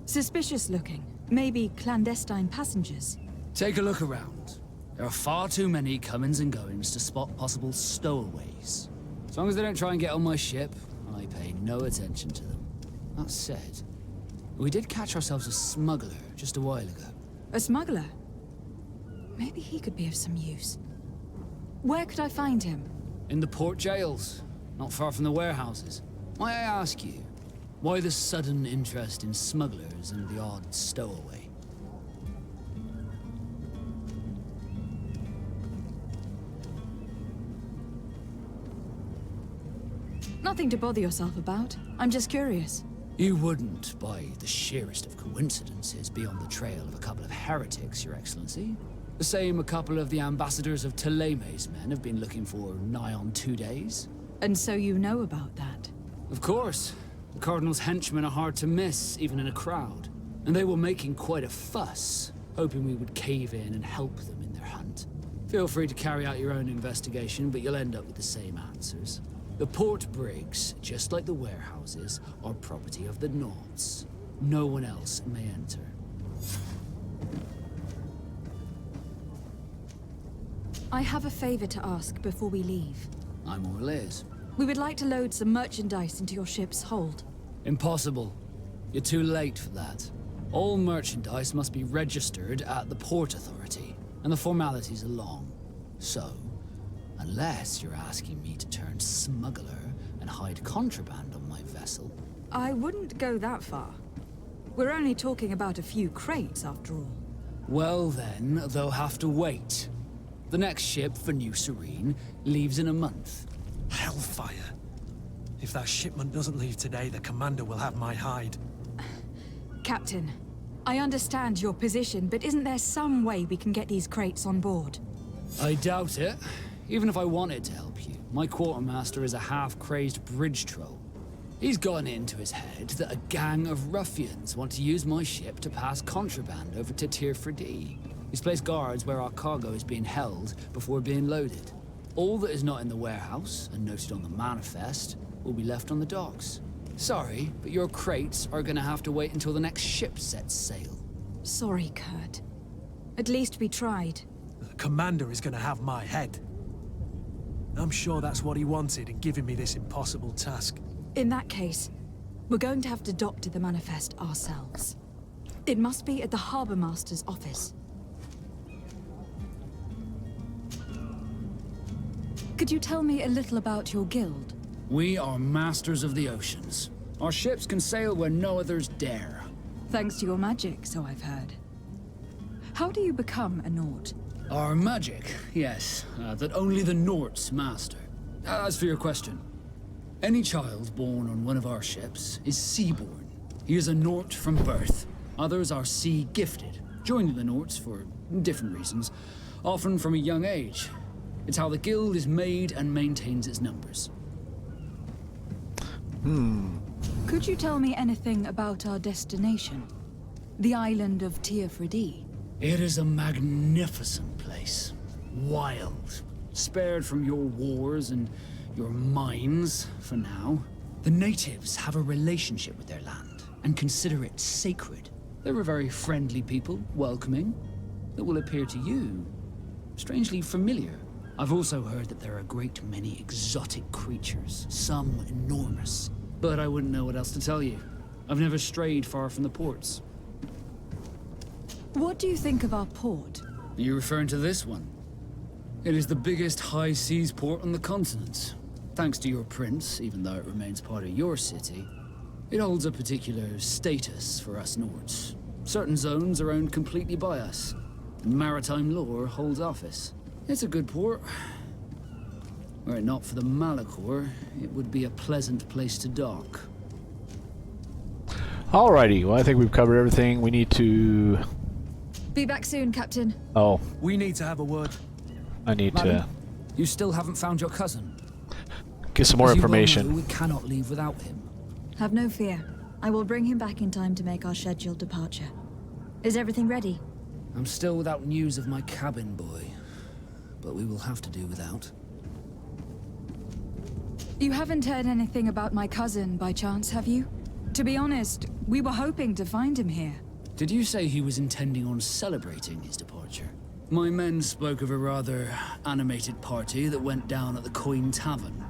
Suspicious looking. Maybe clandestine passengers. Take a look around. There are far too many comings and goings to spot possible stowaways. As long as they don't try and get on my ship, I pay no attention to them. That said, we did catch ourselves a smuggler just a while ago. A smuggler? Maybe he could be of some use. Where could I find him? In the port jails, not far from the warehouses. Might I ask you, why the sudden interest in smugglers and the odd stowaway? Nothing to bother yourself about. I'm just curious. You wouldn't, by the sheerest of coincidences, be on the trail of a couple of heretics, Your Excellency. The same a couple of the ambassadors of Teleme's men have been looking for nigh on 2 days. And so you know about that? Of course. The Cardinal's henchmen are hard to miss, even in a crowd. And they were making quite a fuss, hoping we would cave in and help them in their hunt. Feel free to carry out your own investigation, but you'll end up with the same answers. The port brigs, just like the warehouses, are property of the Nords. No one else may enter. I have a favor to ask before we leave. I'm all ears. We would like to load some merchandise into your ship's hold. Impossible. You're too late for that. All merchandise must be registered at the Port Authority, and the formalities are long. So, unless you're asking me to turn smuggler and hide contraband on my vessel... I wouldn't go that far. We're only talking about a few crates, after all. Well then, they'll have to wait. The next ship for New Serene leaves in a month. Hellfire. If that shipment doesn't leave today, the commander will have my hide. Captain, I understand your position, but isn't there some way we can get these crates on board? I doubt it. Even if I wanted to help you, my quartermaster is a half-crazed bridge troll. He's gotten it into his head that a gang of ruffians want to use my ship to pass contraband over to Tier 4D. He's placed guards where our cargo is being held before being loaded. All that is not in the warehouse, and noted on the manifest, will be left on the docks. Sorry, but your crates are gonna have to wait until the next ship sets sail. Sorry, Kurt. At least we tried. The commander is gonna have my head. I'm sure that's what he wanted in giving me this impossible task. In that case, we're going to have to doctor the manifest ourselves. It must be at the Harbor Master's office. Could you tell me a little about your guild? We are masters of the oceans. Our ships can sail where no others dare. Thanks to your magic, so I've heard. How do you become a Nord? Our magic, yes, that only the Nords master. As for your question, any child born on one of our ships is seaborn. He is a Nord from birth. Others are sea-gifted, joining the Nords for different reasons, often from a young age. It's how the guild is made and maintains its numbers. Could you tell me anything about our destination? The island of Tier 4D? It is a magnificent place. Wild. Spared from your wars and your mines, for now. The natives have a relationship with their land, and consider it sacred. They're a very friendly people, welcoming, that will appear to you strangely familiar. I've also heard that there are a great many exotic creatures, some enormous. But I wouldn't know what else to tell you. I've never strayed far from the ports. What do you think of our port? Are you referring to this one? It is the biggest high seas port on the continent. Thanks to your prince, even though it remains part of your city, it holds a particular status for us Nords. Certain zones are owned completely by us. Maritime law holds office. It's a good port. Were it not for the Malachor, it would be a pleasant place to dock. Alrighty, well I think we've covered everything. We need to... Be back soon, Captain. Oh. We need to have a word. I need Madam, to... You still haven't found your cousin? Get some more As you well information. know, we cannot leave without him. Have no fear. I will bring him back in time to make our scheduled departure. Is everything ready? I'm still without news of my cabin boy, but we will have to do without. You haven't heard anything about my cousin by chance, have you? To be honest, we were hoping to find him here. Did you say he was intending on celebrating his departure? My men spoke of a rather animated party that went down at the Coin Tavern,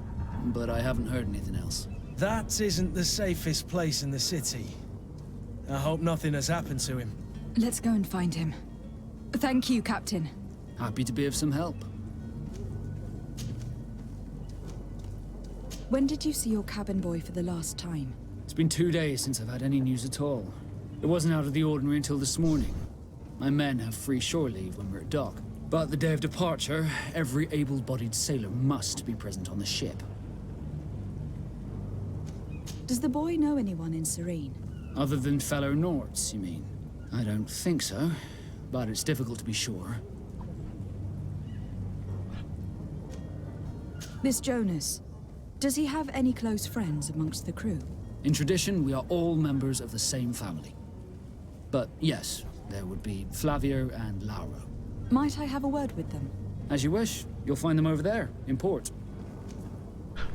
but I haven't heard anything else. That isn't the safest place in the city. I hope nothing has happened to him. Let's go and find him. Thank you, Captain. Happy to be of some help. When did you see your cabin boy for the last time? It's been 2 days since I've had any news at all. It wasn't out of the ordinary until this morning. My men have free shore leave when we're at dock. But the day of departure, every able-bodied sailor must be present on the ship. Does the boy know anyone in Serene? Other than fellow Nords, you mean? I don't think so, but it's difficult to be sure. Miss Jonas, does he have any close friends amongst the crew? In tradition, we are all members of the same family. But yes, there would be Flavio and Lauro. Might I have a word with them? As you wish. You'll find them over there, in port.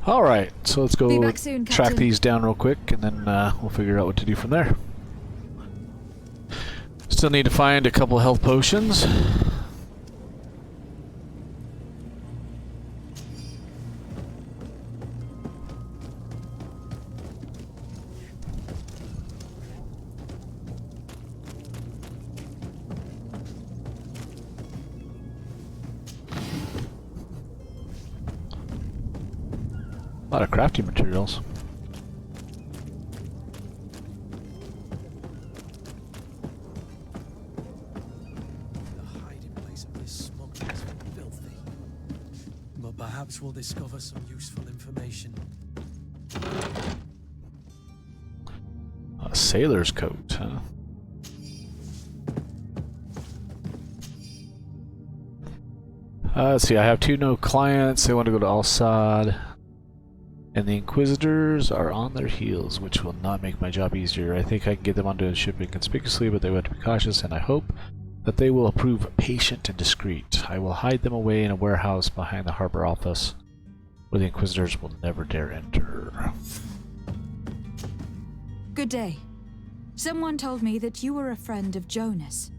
All right, so let's Be go back soon, track Captain. these down real quick, and then we'll figure out what to do from there. Still need to find a couple health potions. A lot of crafting materials. The hiding place of this smuggler is filthy. But perhaps we'll discover some useful information. A sailor's coat, huh? Let's see, I have 2 no clients. They want to go to Al-Sad. And the Inquisitors are on their heels, which will not make my job easier. I think I can get them onto a ship inconspicuously, but they will have to be cautious, and I hope that they will prove patient and discreet. I will hide them away in a warehouse behind the harbor office, where the Inquisitors will never dare enter. Good day. Someone told me that you were a friend of Jonas,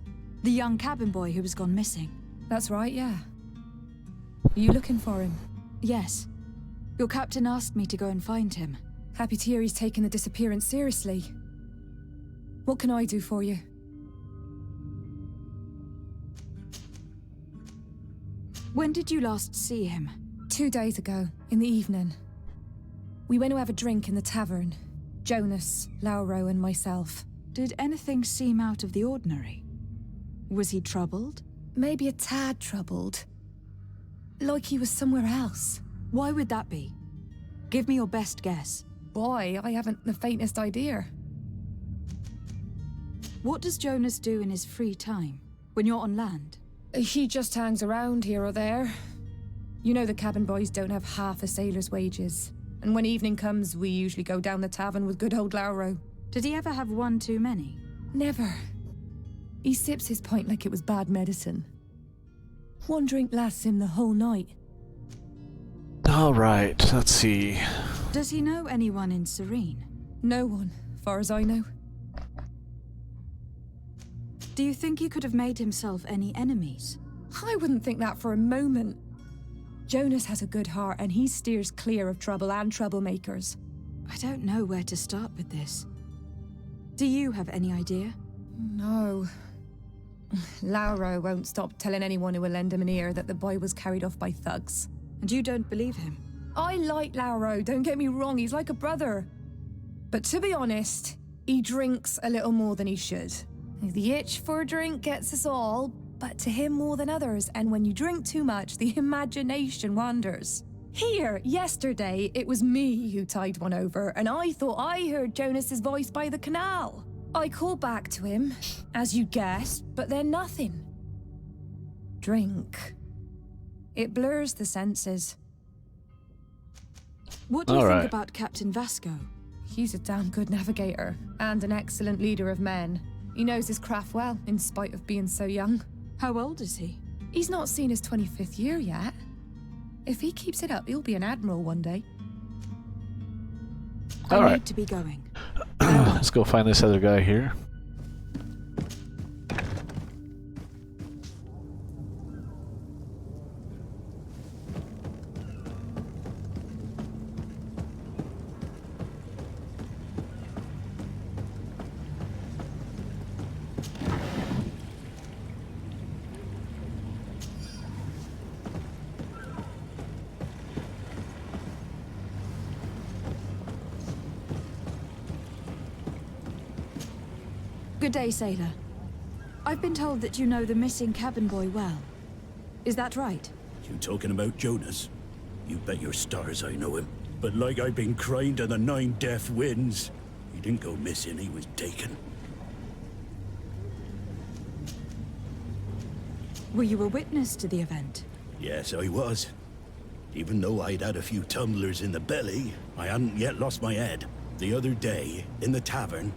the young cabin boy who was gone missing. That's right, yeah. Are you looking for him? Yes. Your captain asked me to go and find him. Happy to hear he's taken the disappearance seriously. What can I do for you? When did you last see him? 2 days ago, in the evening. We went to have a drink in the tavern. Jonas, Lauro, and myself. Did anything seem out of the ordinary? Was he troubled? Maybe a tad troubled. Like he was somewhere else. Why would that be? Give me your best guess. Boy, I haven't the faintest idea. What does Jonas do in his free time, when you're on land? He just hangs around here or there. You know the cabin boys don't have half a sailor's wages. And when evening comes, we usually go down the tavern with good old Lauro. Did he ever have one too many? Never. He sips his pint like it was bad medicine. 1 drink lasts him the whole night. Alright, let's see. Does he know anyone in Serene? No one, far as I know. Do you think he could have made himself any enemies? I wouldn't think that for a moment. Jonas has a good heart and he steers clear of trouble and troublemakers. I don't know where to start with this. Do you have any idea? No. Lauro won't stop telling anyone who will lend him an ear that the boy was carried off by thugs. And you don't believe him? I like Lauro, don't get me wrong, he's like a brother. But to be honest, he drinks a little more than he should. The itch for a drink gets us all, but to him more than others, and when you drink too much, the imagination wanders. Here, yesterday, it was me who tied one over, and I thought I heard Jonas's voice by the canal. I called back to him, as you guessed, but then nothing. Drink. It blurs the senses. What do you think about Captain Vasco? He's a damn good navigator, and an excellent leader of men. He knows his craft well, in spite of being so young. How old is he? He's not seen his 25th year yet. If he keeps it up, he'll be an admiral one day. I need to be going. Let's go find this other guy here. Good day, sailor. I've been told that you know the missing cabin boy well. Is that right? You talking about Jonas? You bet your stars I know him. But like I've been crying to the 9 deaf winds, he didn't go missing, he was taken. Were you a witness to the event? Yes, I was. Even though I'd had a few tumblers in the belly, I hadn't yet lost my head. The other day, in the tavern,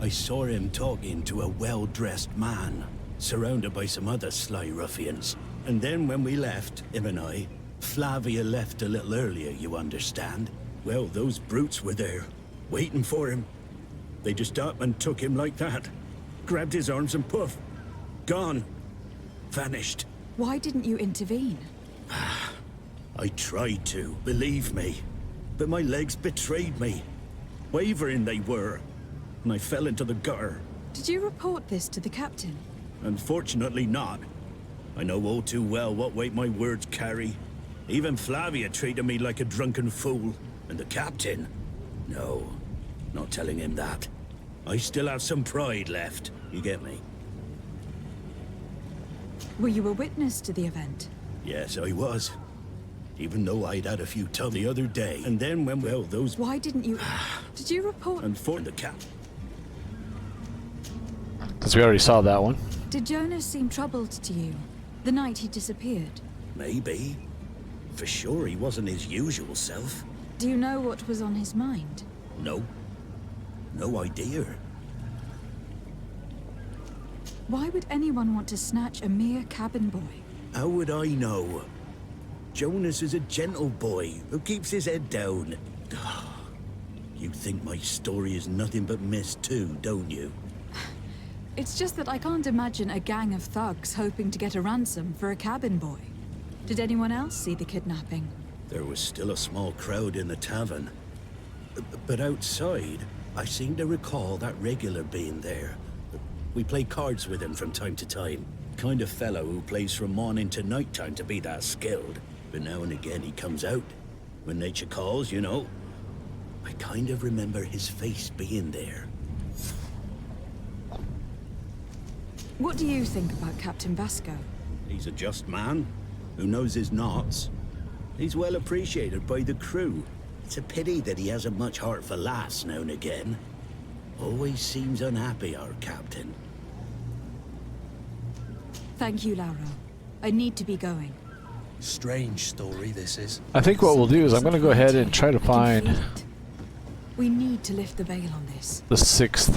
I saw him talking to a well-dressed man, surrounded by some other sly ruffians. And then when we left, him and I, Flavia left a little earlier, you understand? Well, those brutes were there, waiting for him. They just up and took him like that. Grabbed his arms and poof. Gone. Vanished. Why didn't you intervene? I tried to, believe me. But my legs betrayed me. Wavering they were. And I fell into the gutter. Did you report this to the captain? Unfortunately not. I know all too well what weight my words carry. Even Flavia treated me like a drunken fool. And the captain? No, not telling him that. I still have some pride left, you get me? Were you a witness to the event? Yes, I was. Even though I'd had a few tubs the other day. And then when, well, those... Why didn't you... Did you report... And for the cap... Because we already saw that one. Did Jonas seem troubled to you the night he disappeared? Maybe. For sure he wasn't his usual self. Do you know what was on his mind? No. No idea. Why would anyone want to snatch a mere cabin boy? How would I know? Jonas is a gentle boy who keeps his head down. You think my story is nothing but mist too, don't you? It's just that I can't imagine a gang of thugs hoping to get a ransom for a cabin boy. Did anyone else see the kidnapping? There was still a small crowd in the tavern. But outside, I seem to recall that regular being there. We play cards with him from time to time. Kind of fellow who plays from morning to night time to be that skilled. But now and again he comes out. When nature calls, you know. I kind of remember his face being there. What do you think about Captain Vasco? He's a just man, who knows his knots. He's well appreciated by the crew. It's a pity that he hasn't much heart for laughs now and again. Always seems unhappy, our captain. Thank you, Lauro. I need to be going. Strange story, this is. I think what we'll do is I'm going to go ahead and try to find We need to lift the veil on this. the sixth.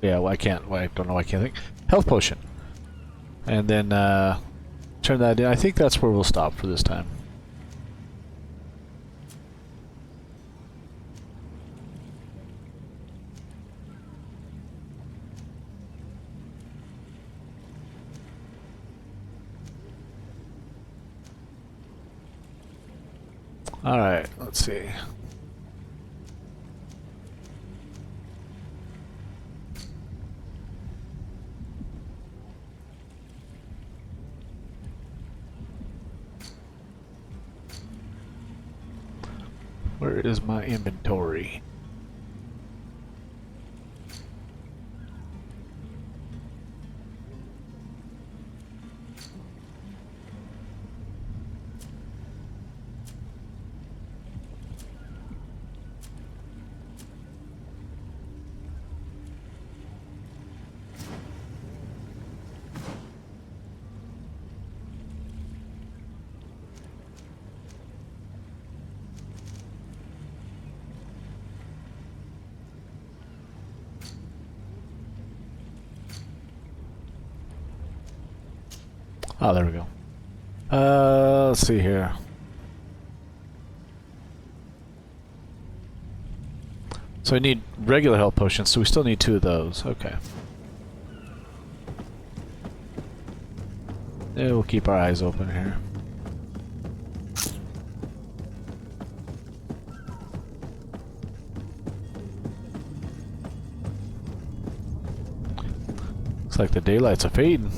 Yeah, well, I can't. Well, I don't know. I can't think. Health potion, and then turn that in. I think that's where we'll stop for this time. All right, let's see. Where is my inventory? Oh, there we go. Let's see here. So we need regular health potions, so we still need 2 of those. Okay. Yeah, we'll keep our eyes open here. Looks like the daylights are fading.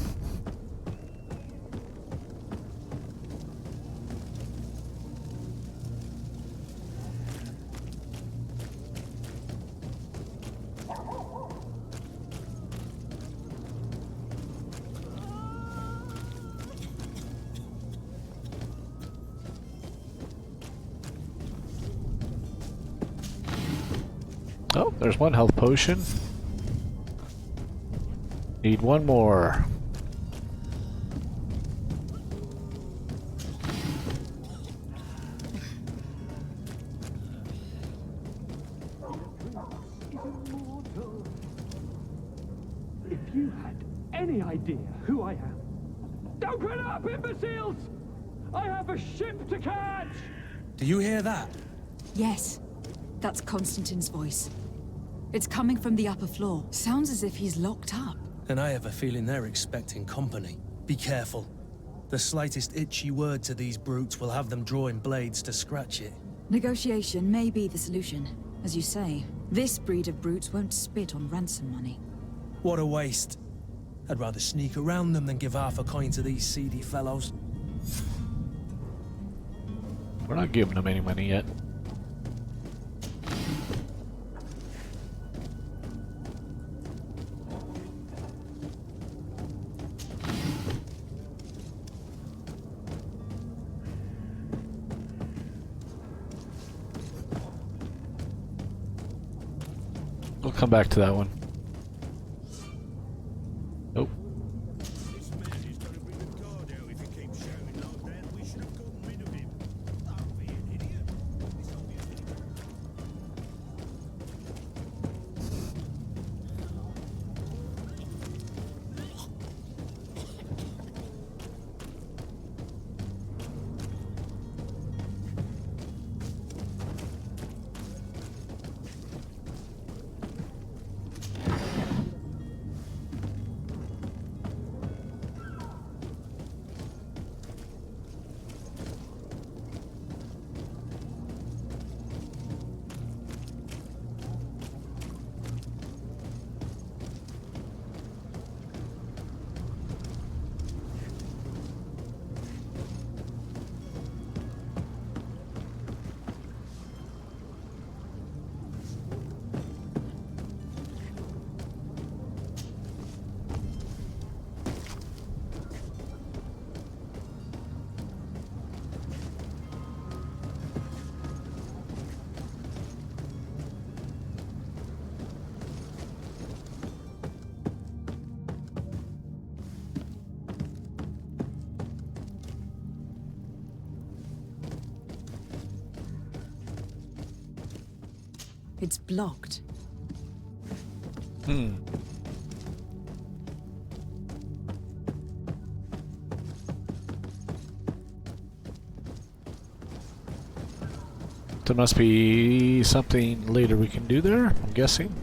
Oh, there's 1 health potion. Need 1 more. immortal. If you had any idea who I am. Open up, imbeciles! I have a ship to catch! Do you hear that? Yes. That's Constantine's voice. It's coming from the upper floor. Sounds as if he's locked up. And I have a feeling they're expecting company. Be careful. The slightest itchy word to these brutes will have them drawing blades to scratch it. Negotiation may be the solution. As you say, this breed of brutes won't spit on ransom money. What a waste. I'd rather sneak around them than give half a coin to these seedy fellows. We're not giving them any money yet. We'll come back to that one. Nope. It's blocked. There must be something later we can do there, I'm guessing.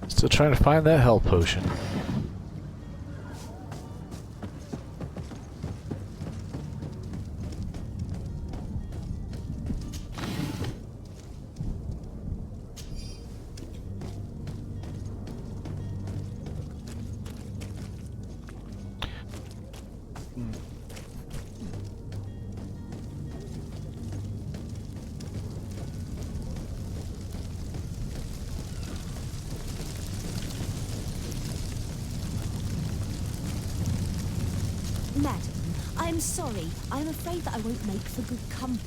Still trying to find that health potion. Madam, I'm sorry. I'm afraid that I won't make for good company.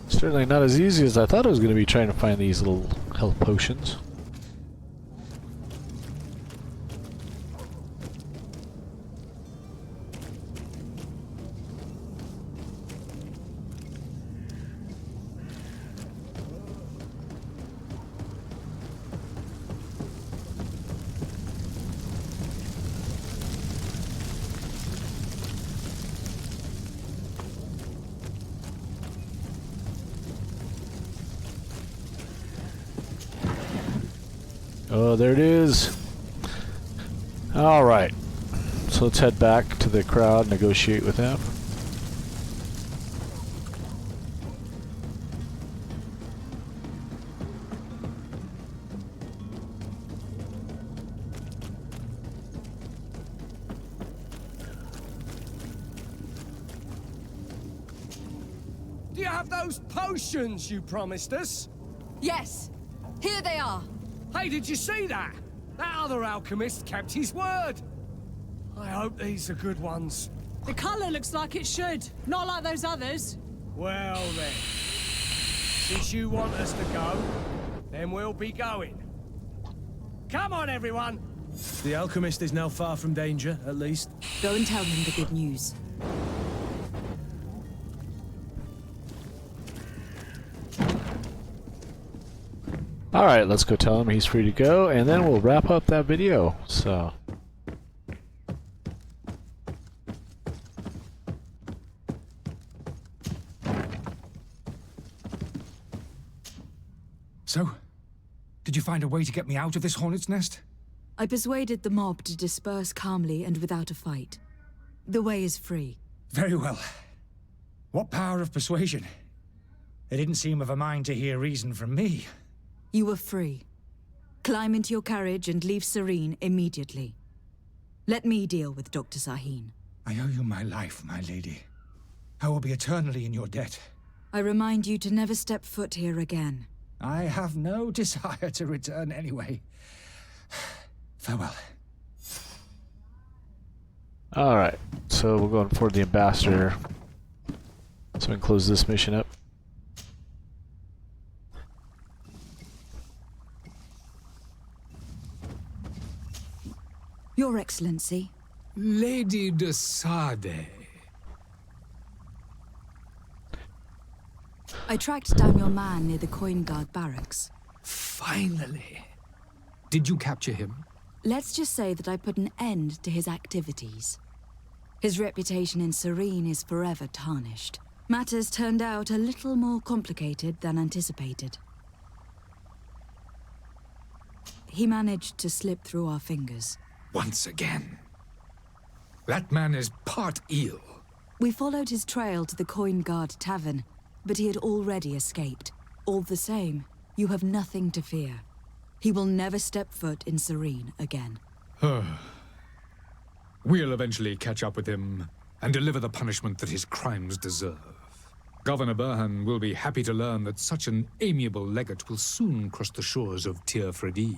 Certainly not as easy as I thought it was going to be trying to find these little health potions. Oh, there it is. All right. So let's head back to the crowd, negotiate with them. Do you have those potions you promised us? Yes, here they are. Hey, did you see that? That other alchemist kept his word. I hope these are good ones. The colour looks like it should, not like those others. Well then, since you want us to go, then we'll be going. Come on, everyone! The alchemist is now far from danger, at least. Go and tell him the good news. Alright, let's go tell him he's free to go, and then we'll wrap up that video. So. So, did you find a way to get me out of this hornet's nest? I persuaded the mob to disperse calmly and without a fight. The way is free. Very well. What power of persuasion? They didn't seem of a mind to hear reason from me. You are free. Climb into your carriage and leave Serene immediately. Let me deal with Dr. Sahin. I owe you my life, my lady. I will be eternally in your debt. I remind you to never step foot here again. I have no desire to return anyway. Farewell. Alright, so we're going for the ambassador. So we can close this mission up. Your Excellency. Lady de Sardet. I tracked down your man near the Coin Guard barracks. Finally. Did you capture him? Let's just say that I put an end to his activities. His reputation in Serene is forever tarnished. Matters turned out a little more complicated than anticipated. He managed to slip through our fingers. Once again. That man is part eel. We followed his trail to the Coin Guard Tavern, but he had already escaped. All the same, you have nothing to fear. He will never step foot in Serene again. We'll eventually catch up with him and deliver the punishment that his crimes deserve. Governor Burhan will be happy to learn that such an amiable legate will soon cross the shores of Tir Fredi.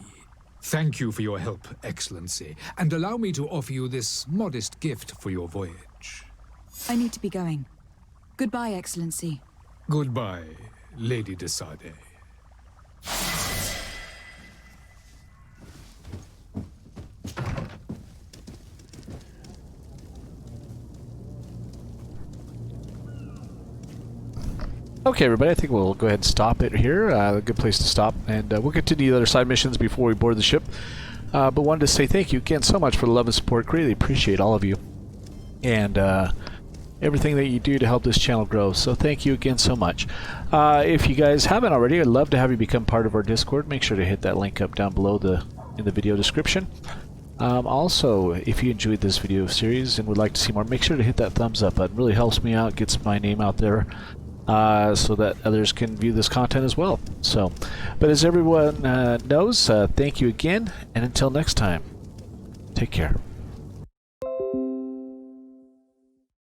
Thank you for your help, Excellency, and allow me to offer you this modest gift for your voyage. I need to be going. Goodbye, Excellency. Goodbye, Lady de Sardet. Okay, everybody, I think we'll go ahead and stop it here. A good place to stop, and we'll continue the other side missions before we board the ship. But wanted to say thank you again so much for the love and support. Greatly appreciate all of you, and everything that you do to help this channel grow. So thank you again so much. If you guys haven't already, I'd love to have you become part of our Discord. Make sure to hit that link up down below in the video description. Also, if you enjoyed this video series and would like to see more, make sure to hit that thumbs up button. It really helps me out, gets my name out there. So that others can view this content as well. So, but as everyone knows, thank you again, and until next time, take care.